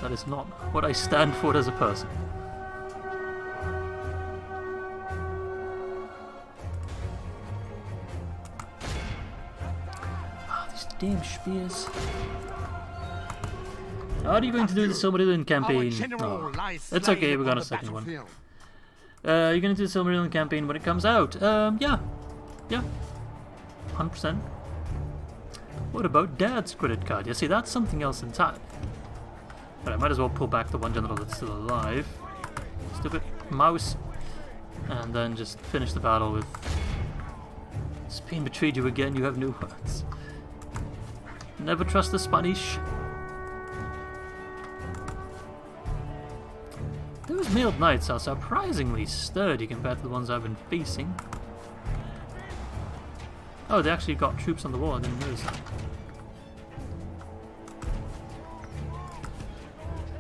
That is not what I stand for as a person. Ah, these damn spears. Are you going to do the Silmarillion campaign? No. It's okay, we got a second one. You're going to do the Silmarillion campaign when it comes out? Yeah. Yeah. 100%. What about Dad's credit card? You see, that's something else entirely. But I might as well pull back the one general that's still alive. Stupid mouse. And then just finish the battle with... Spain betrayed you again, you have no words. Never trust the Spanish. Those mailed knights are surprisingly sturdy compared to the ones I've been facing. Oh, they actually got troops on the wall, I didn't notice that.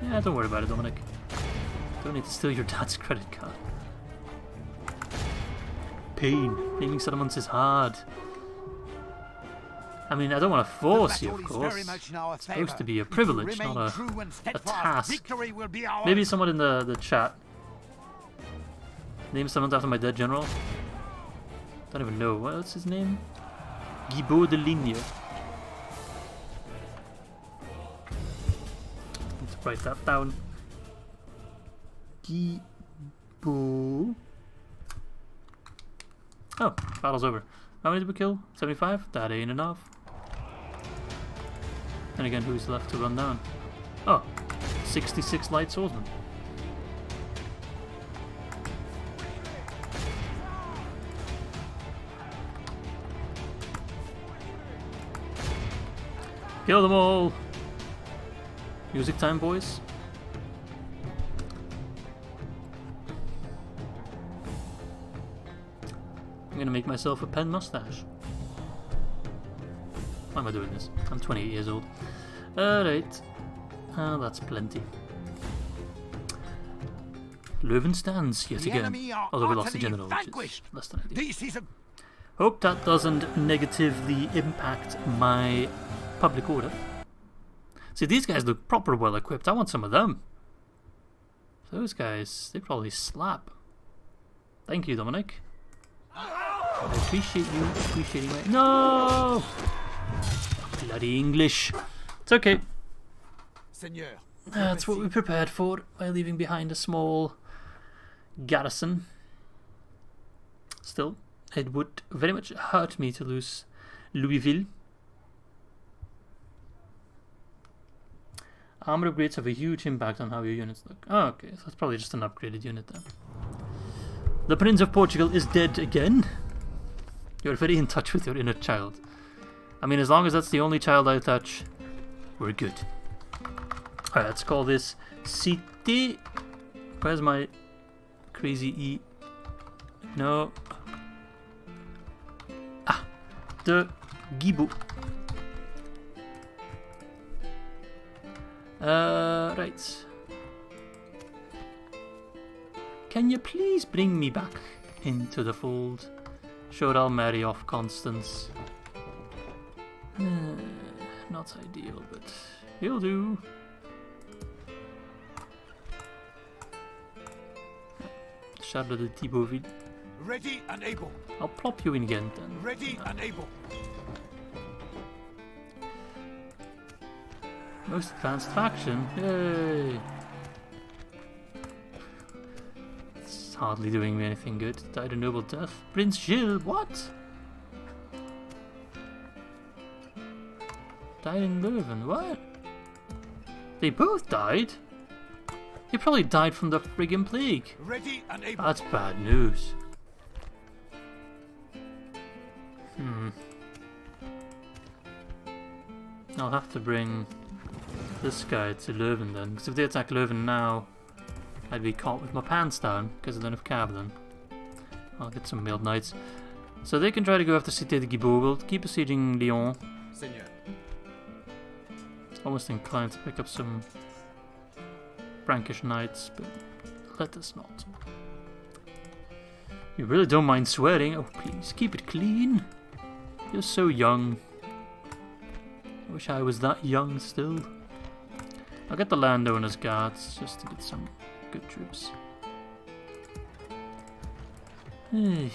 Yeah, don't worry about it, Dominic. Don't need to steal your dad's credit card. Pain. Naming settlements is hard. I mean, I don't want to force you, of course. It's supposed to be a privilege, not a task. Maybe someone in the chat. Name settlement after my dead general. Don't even know. What's his name? Guibaud de Ligne. Need to write that down. Guibaud. Oh, battle's over. How many did we kill? 75? That ain't enough. And again, who's left to run down? Oh, 66 light swordsmen. Kill them all! Music time, boys. I'm gonna make myself a pen mustache. Why am I doing this? I'm 28 years old. Alright. That's plenty. Leuven stands yet again. Although we lost the general, which is less than ideal. Hope that doesn't negatively impact my public order. See, these guys look proper well equipped. I want some of them. Those guys, they probably slap. Thank you, Dominic. I appreciate you appreciating my... No! Bloody English. It's okay. Seigneur. That's what we prepared for by leaving behind a small garrison. Still, it would very much hurt me to lose Louisville. Armor upgrades have a huge impact on how your units look. Oh, okay, so it's probably just an upgraded unit then. The Prince of Portugal is dead again. You're very in touch with your inner child. I mean, as long as that's the only child I touch, we're good. Alright, let's call this Cité. Where's my crazy E? No. Ah, de Guibo. Right. Can you please bring me back into the fold? Sure, I'll marry off Constance. Not ideal, but he'll do. Charlotte de Thibauville. Ready and able. I'll plop you in Ghent then. Ready and able. Most advanced faction. Yay! It's hardly doing me anything good. Died a noble death. Prince Gilles, what? Died in Leuven, what? They both died? They probably died from the friggin' plague. Ready and able. That's bad news. I'll have to bring this guy to Leuven then, because if they attack Leuven now, I'd be caught with my pants down, because I don't have cav then. I'll get some mailed knights. So they can try to go after Cité de Guibo. We'll keep besieging Lyon. Seigneur. Almost inclined to pick up some Frankish knights, but let us not. You really don't mind swearing? Oh please, keep it clean. You're so young. I wish I was that young still. I'll get the landowners guards just to get some good troops. Ready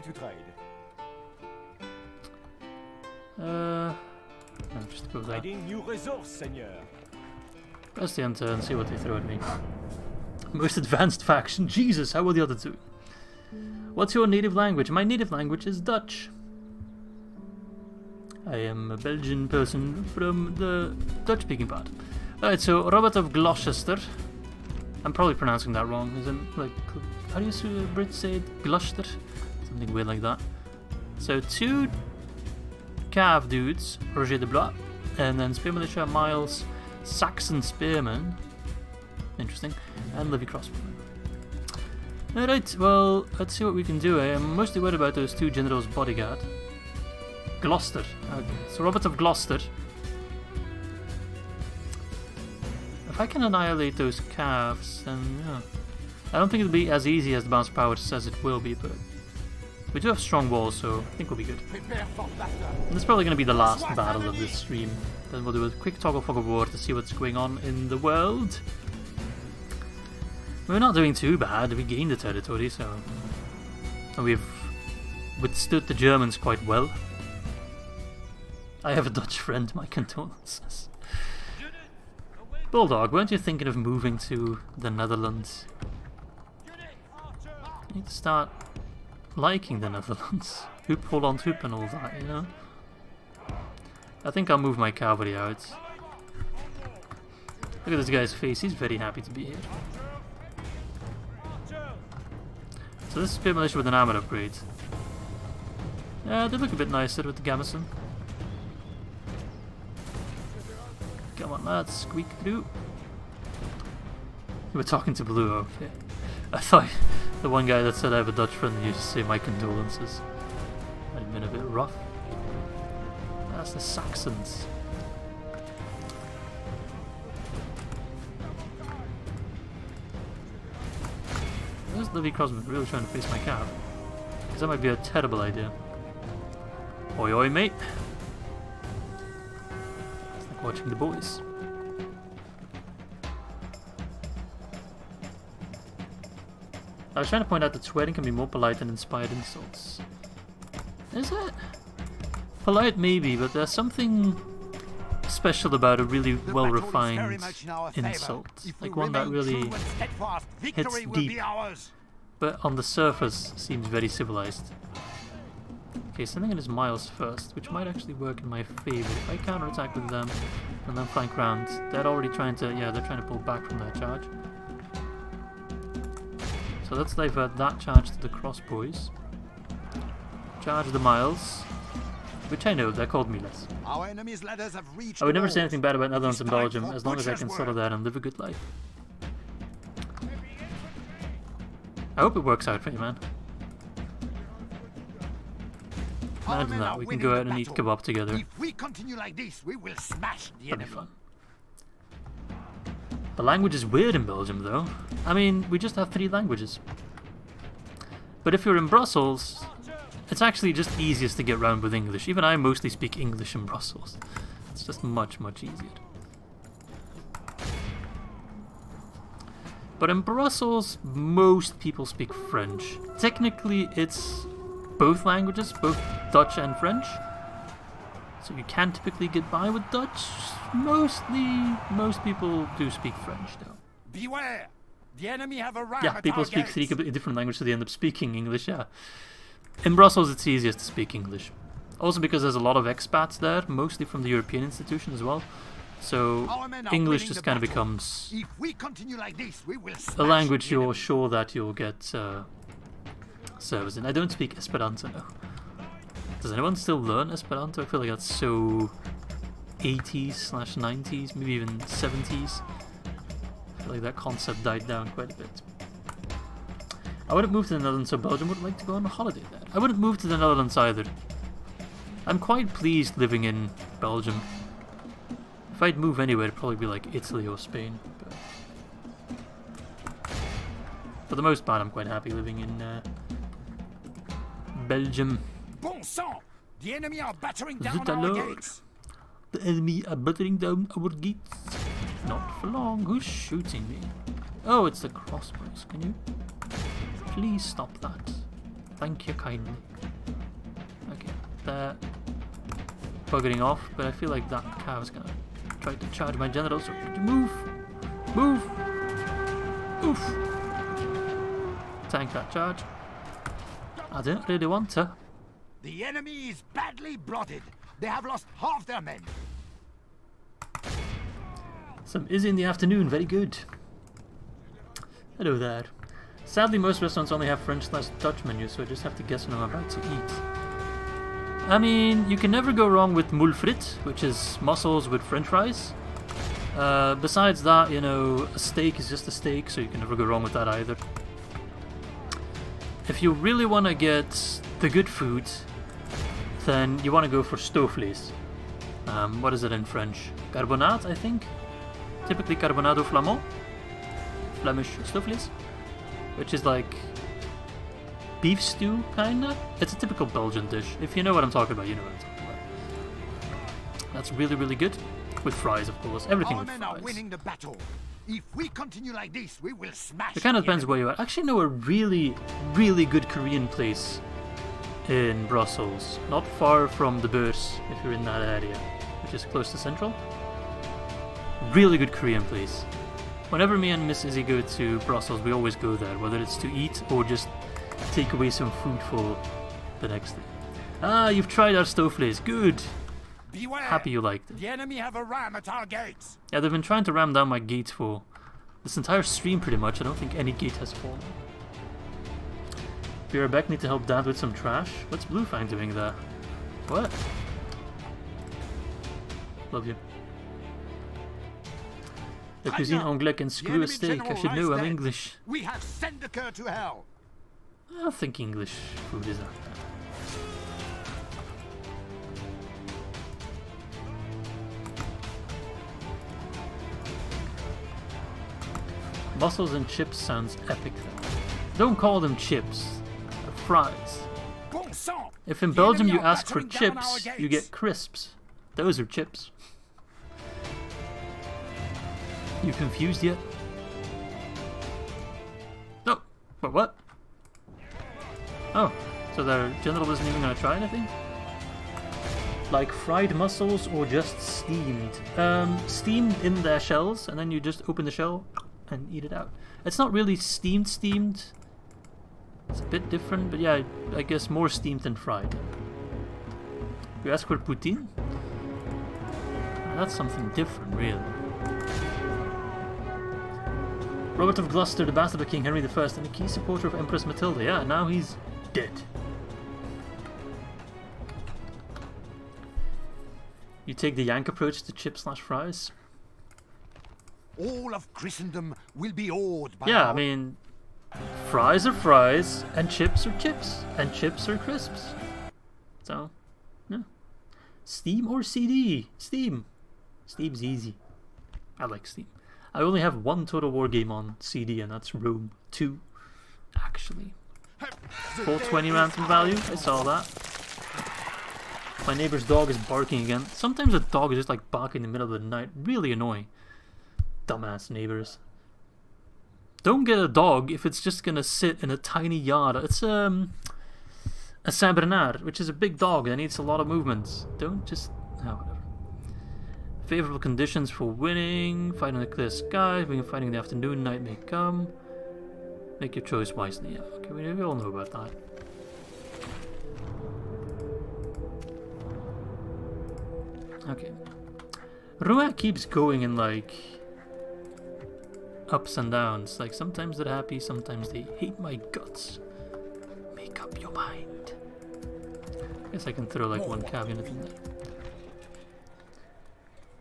to trade. No, just go there. Trading new resource, Seigneur. Press the enter and see what they throw at me. Most advanced faction. Jesus, how will the other two? What's your native language? My native language is Dutch. I am a Belgian person from the Dutch-speaking part. Alright, so Robert of Gloucester. I'm probably pronouncing that wrong. Isn't like, how do you Brits say it? Gloucester? Something weird like that. So 2 Cav dudes, Roger de Blois, and then Spear Militia, Miles, Saxon Spearman. Interesting. And Livy Crossbowmen. Alright, well, let's see what we can do. I am mostly worried about those 2 generals' bodyguard. Gloucester. Okay, so Robert of Gloucester. If I can annihilate those calves, then yeah. I don't think it'll be as easy as the Bounce Power says it will be, but we do have strong walls, so I think we'll be good. And this is probably going to be the last battle of this stream. Then we'll do a quick toggle fog of war to see what's going on in the world. We're not doing too bad. We gained the territory, so... And we've withstood the Germans quite well. I have a Dutch friend, my condolences. Bulldog, weren't you thinking of moving to the Netherlands? You need to start liking the Netherlands. Hoop, hold on, hoop and all that, you know? I think I'll move my cavalry out. Look at this guy's face, he's very happy to be here. So this is Spear Militia with an armor upgrade. Yeah, they look a bit nicer with the gamison. Come on, lads, squeak through. We're talking to Blue, okay. I thought the one guy that said I have a Dutch friend used to say my condolences. Might have been a bit rough. That's the Saxons. Where's Livy Crosman really trying to face my cab? Because that might be a terrible idea. Oi oi mate. It's like watching the boys. I was trying to point out that swearing can be more polite than inspired insults. Is it? Polite maybe, but there's something special about a really well-refined insult. Like one that really hits deep, but on the surface seems very civilized. Okay, sending in his miles first, which might actually work in my favor. If I counterattack with them and then flank round, they're already trying to, yeah, they're trying to pull back from their charge. So let's divert that charge to the crossboys. Charge the miles, which I know, they're called Miles. Our enemy's ladders have reached I would never walls. say anything bad about Netherlands and It's time Belgium, for as long as I can butcher's settle work. that and live a good life. I hope it works out for you, man. Our Imagine men that, are we can winning go the out and eat battle. kebab together. If we continue like this, we will smash the That'd be enemy. fun. The language is weird in Belgium, though. I mean, we just have 3 languages. But if you're in Brussels, it's actually just easiest to get around with English. Even I mostly speak English in Brussels. It's just much, much easier. But in Brussels, most people speak French. Technically, it's both languages, both Dutch and French. So you can typically get by with Dutch. Most people do speak French, though. Beware! The enemy have a ram Yeah, at people our speak gates. 3 different languages, so they end up speaking English, yeah. In Brussels, it's easiest to speak English. Also because there's a lot of expats there, mostly from the European institution as well. So Our men are English winning just the kind of battle. becomes If we continue like this, we will a smash language the you're enemy. sure that you'll get service in. I don't speak Esperanto, no. Does anyone still learn Esperanto? I feel like that's so 80s/90s, maybe even 70s. I feel like that concept died down quite a bit. I wouldn't move to the Netherlands, so Belgium would like to go on a holiday there. I wouldn't move to the Netherlands either. I'm quite pleased living in Belgium. If I'd move anywhere, it'd probably be like Italy or Spain. But for the most part, I'm quite happy living in Belgium. Bon sang! The enemy are battering down Zut our alors. gates. The enemy are battering down our gates. Not for long. Who's shooting me? Oh, it's the crossbows. Can you please stop that? Thank you kindly. Okay, they're buggering off, but I feel like that cow's gonna try to charge my general, so could you move? Move! Oof! Tank that charge. I didn't really want to. The enemy is badly blooded. They have lost half their men. Some Izzy in the afternoon, very good. Hello there. Sadly, most restaurants only have French/Dutch menus, so I just have to guess when I'm about to eat. I mean, you can never go wrong with moule frites, which is mussels with French fries. Besides that, you know, a steak is just a steak, so you can never go wrong with that either. If you really want to get the good food, then you want to go for stoofvlees. What is it in French? Carbonate, I think? Typically carbonado flamand. Flemish stoofvlees. Which is like beef stew, kinda. It's a typical Belgian dish. If you know what I'm talking about, you know what I'm talking about. That's really, really good. With fries, of course. Everything Our with men are fries. winning the battle. If we continue like this, we will smash. It kind of the depends enemy. where you are. I actually know a really, really good Korean place in Brussels. Not far from the Beurs, if you're in that area, which is close to Central. Really good Korean place. Whenever me and Miss Izzy go to Brussels, we always go there, whether it's to eat or just take away some food for the next day. Ah, you've tried our stoufvlees. Good. Beware! Happy you liked it. The enemy have a ram at our gates. Yeah, they've been trying to ram down my gates for this entire stream pretty much. I don't think any gate has fallen. Be right back, need to help Dad with some trash. What's Bluefang doing there? What? Love you. The cuisine anglais can The screw a enemy steak. I general should know, lies I'm dead. English. We have sent the cur to hell. I don't think English food is that bad. Mussels and chips sounds epic though. Don't call them chips. They're fries. Bon sang! If in The Belgium enemy you are ask for battering down our chips, gates. you get crisps. Those are chips. You confused yet? No. But what? Oh, so their general wasn't even gonna try anything? Like fried mussels or just steamed? Steamed in their shells, and then you just open the shell and eat it out. It's not really steamed. It's a bit different, but yeah, I guess more steamed than fried. You ask for poutine? That's something different, really. Robert of Gloucester, the bastard of King Henry I, and a key supporter of Empress Matilda. Yeah, now he's dead. You take the Yank approach to chips/fries? All of Christendom will be awed by Yeah, our... I mean, fries are fries, and chips are chips, and chips are crisps. So, yeah. Steam or CD? Steam. Steam's easy. I like Steam. I only have one Total War game on CD, and that's Rome 2, actually. 420 ransom value, I saw that. My neighbor's dog is barking again. Sometimes a dog is just like barking in the middle of the night. Really annoying. Dumbass neighbors. Don't get a dog if it's just gonna sit in a tiny yard. It's a Saint Bernard, which is a big dog that needs a lot of movements. Don't just... oh, whatever. Favorable conditions for winning. Fighting in the clear sky. When you're fighting in the afternoon, night may come. Make your choice wisely. Yeah, okay, we all know about that. Okay. Rouen keeps going in like ups and downs. Like sometimes they're happy, sometimes they hate my guts. Make up your mind. Guess I can throw like one cabinet in there.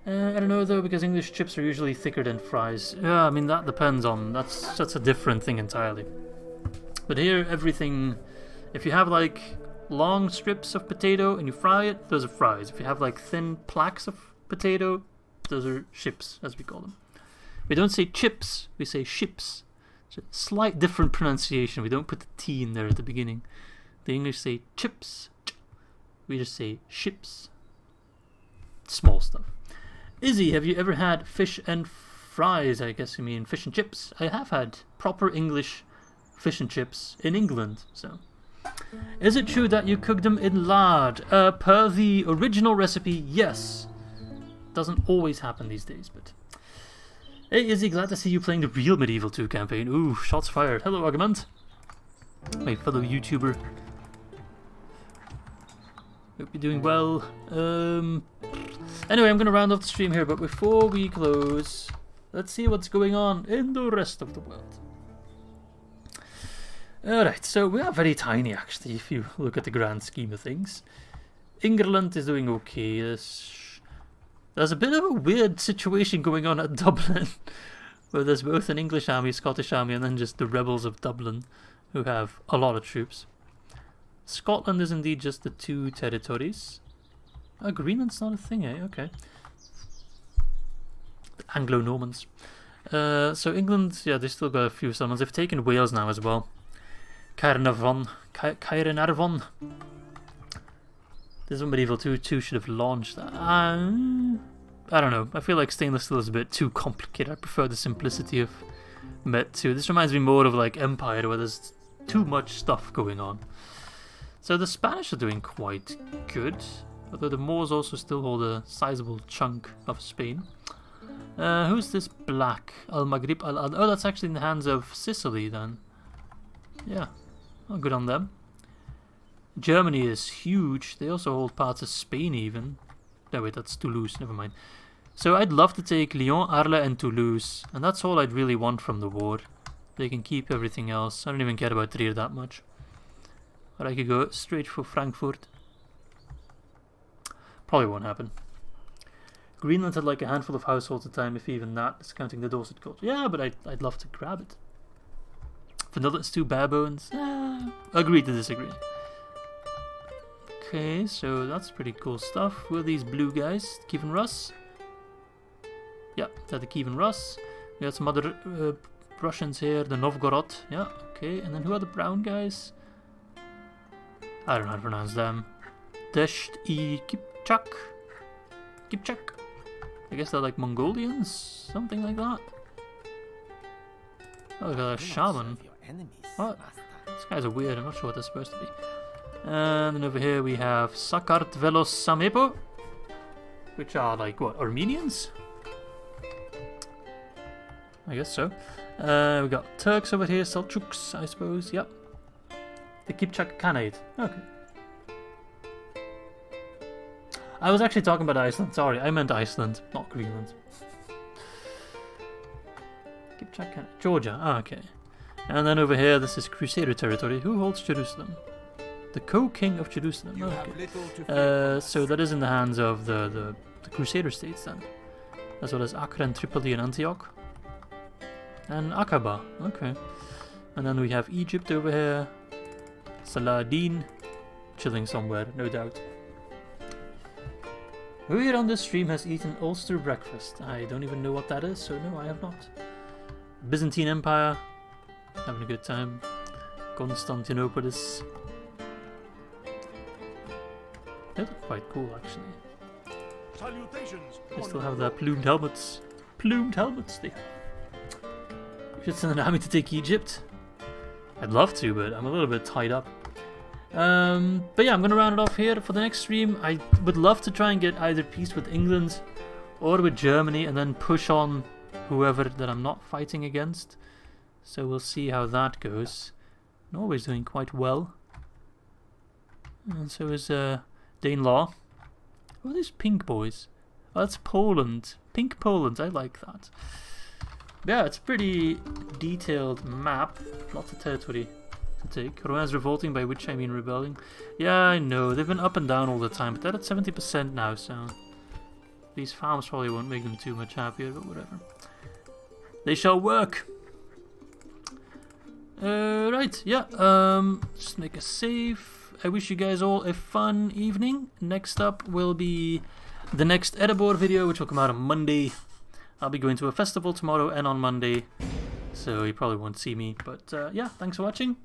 I don't know though, because English chips are usually thicker than fries. Yeah, I mean that depends on, that's a different thing entirely. But here everything, if you have like long strips of potato and you fry it, those are fries. If you have like thin plaques of potato, those are chips, as we call them. We don't say chips, we say ships. It's a slight different pronunciation. We don't put the T in there at the beginning. The English say chips. We just say ships. Small stuff. Izzy, have you ever had fish and fries? I guess you mean fish and chips. I have had proper English fish and chips in England, so. Is it true that you cook them in lard? Per the original recipe, yes. Doesn't always happen these days, but... Hey Izzy, glad to see you playing the real Medieval 2 campaign. Ooh, shots fired. Hello, Argument. My fellow YouTuber. Hope you're doing well. Anyway, I'm going to round off the stream here, but before we close, let's see what's going on in the rest of the world. Alright, so we are very tiny actually, if you look at the grand scheme of things. England is doing okay. There's a bit of a weird situation going on at Dublin, where there's both an English army, Scottish army, and then just the rebels of Dublin, who have a lot of troops. Scotland is indeed just the two territories. Oh, Greenland's not a thing, eh? Okay. The Anglo-Normans. So England, yeah, they still got a few settlements. They've taken Wales now as well. Caernarvon. This is Medieval 2 should have launched that. I don't know. I feel like Stainless Steel is a bit too complicated. I prefer the simplicity of Med 2. This reminds me more of like Empire, where there's too much stuff going on. So the Spanish are doing quite good, although the Moors also still hold a sizable chunk of Spain. Who's this black? Al-Maghrib al-Ad... Oh, that's actually in the hands of Sicily then. Yeah, oh, good on them. Germany is huge. They also hold parts of Spain even. No, wait, that's Toulouse. Never mind. So I'd love to take Lyon, Arles and Toulouse. And that's all I'd really want from the war. They can keep everything else. I don't even care about Trier that much. Or I could go straight for Frankfurt. Probably won't happen. Greenland had like a handful of households at the time, if even that, discounting the Dorset culture. Yeah, but I'd love to grab it. Vanilla stew, bare bones. Agree to disagree. Okay, so that's pretty cool stuff. Who are these blue guys? Kievan Rus? Yeah, they're the Kievan Rus. We got some other Russians here, the Novgorod. Yeah, okay. And then who are the brown guys? I don't know how to pronounce them. Desht I Kipchak. Kipchak. I guess they're like Mongolians, something like that. Oh, they got a shaman. What? These guys are weird, I'm not sure what they're supposed to be. And then over here we have Sakartvelos Samepo, which are like, what, Armenians? I guess so. We got Turks over here, Seljuks, I suppose, yep. The Kipchak Khanate, okay. I was actually talking about Iceland, sorry, I meant Iceland, not Greenland. Kipchak Khanate, Georgia, okay. And then over here, this is Crusader territory. Who holds Jerusalem? The co-king of Jerusalem, okay. So that is in the hands of the Crusader states then. As well as Accra and Tripoli and Antioch. And Aqaba, okay. And then we have Egypt over here. Saladin, chilling somewhere, no doubt. Who here on this stream has eaten Ulster breakfast? I don't even know what that is, so no, I have not. Byzantine Empire, having a good time. Constantinopolis. They look quite cool, actually. Salutations. They still have their plumed helmets. Plumed helmets, they have. You should send an army to take Egypt. I'd love to, but I'm a little bit tied up. But yeah, I'm going to round it off here for the next stream. I would love to try and get either peace with England or with Germany and then push on whoever that I'm not fighting against. So we'll see how that goes. Norway's doing quite well. And so is Danelaw. What are these pink boys? Oh, that's Poland. Pink Poland, I like that. Yeah, it's a pretty detailed map. Lots of territory to take. Romans revolting, by which I mean rebelling. Yeah, I know. They've been up and down all the time, but they're at 70% now, so these farms probably won't make them too much happier, but whatever. They shall work. Right, yeah. Just make a save. I wish you guys all a fun evening. Next up will be the next Edinburgh video, which will come out on Monday. I'll be going to a festival tomorrow and on Monday, so you probably won't see me. But yeah, thanks for watching.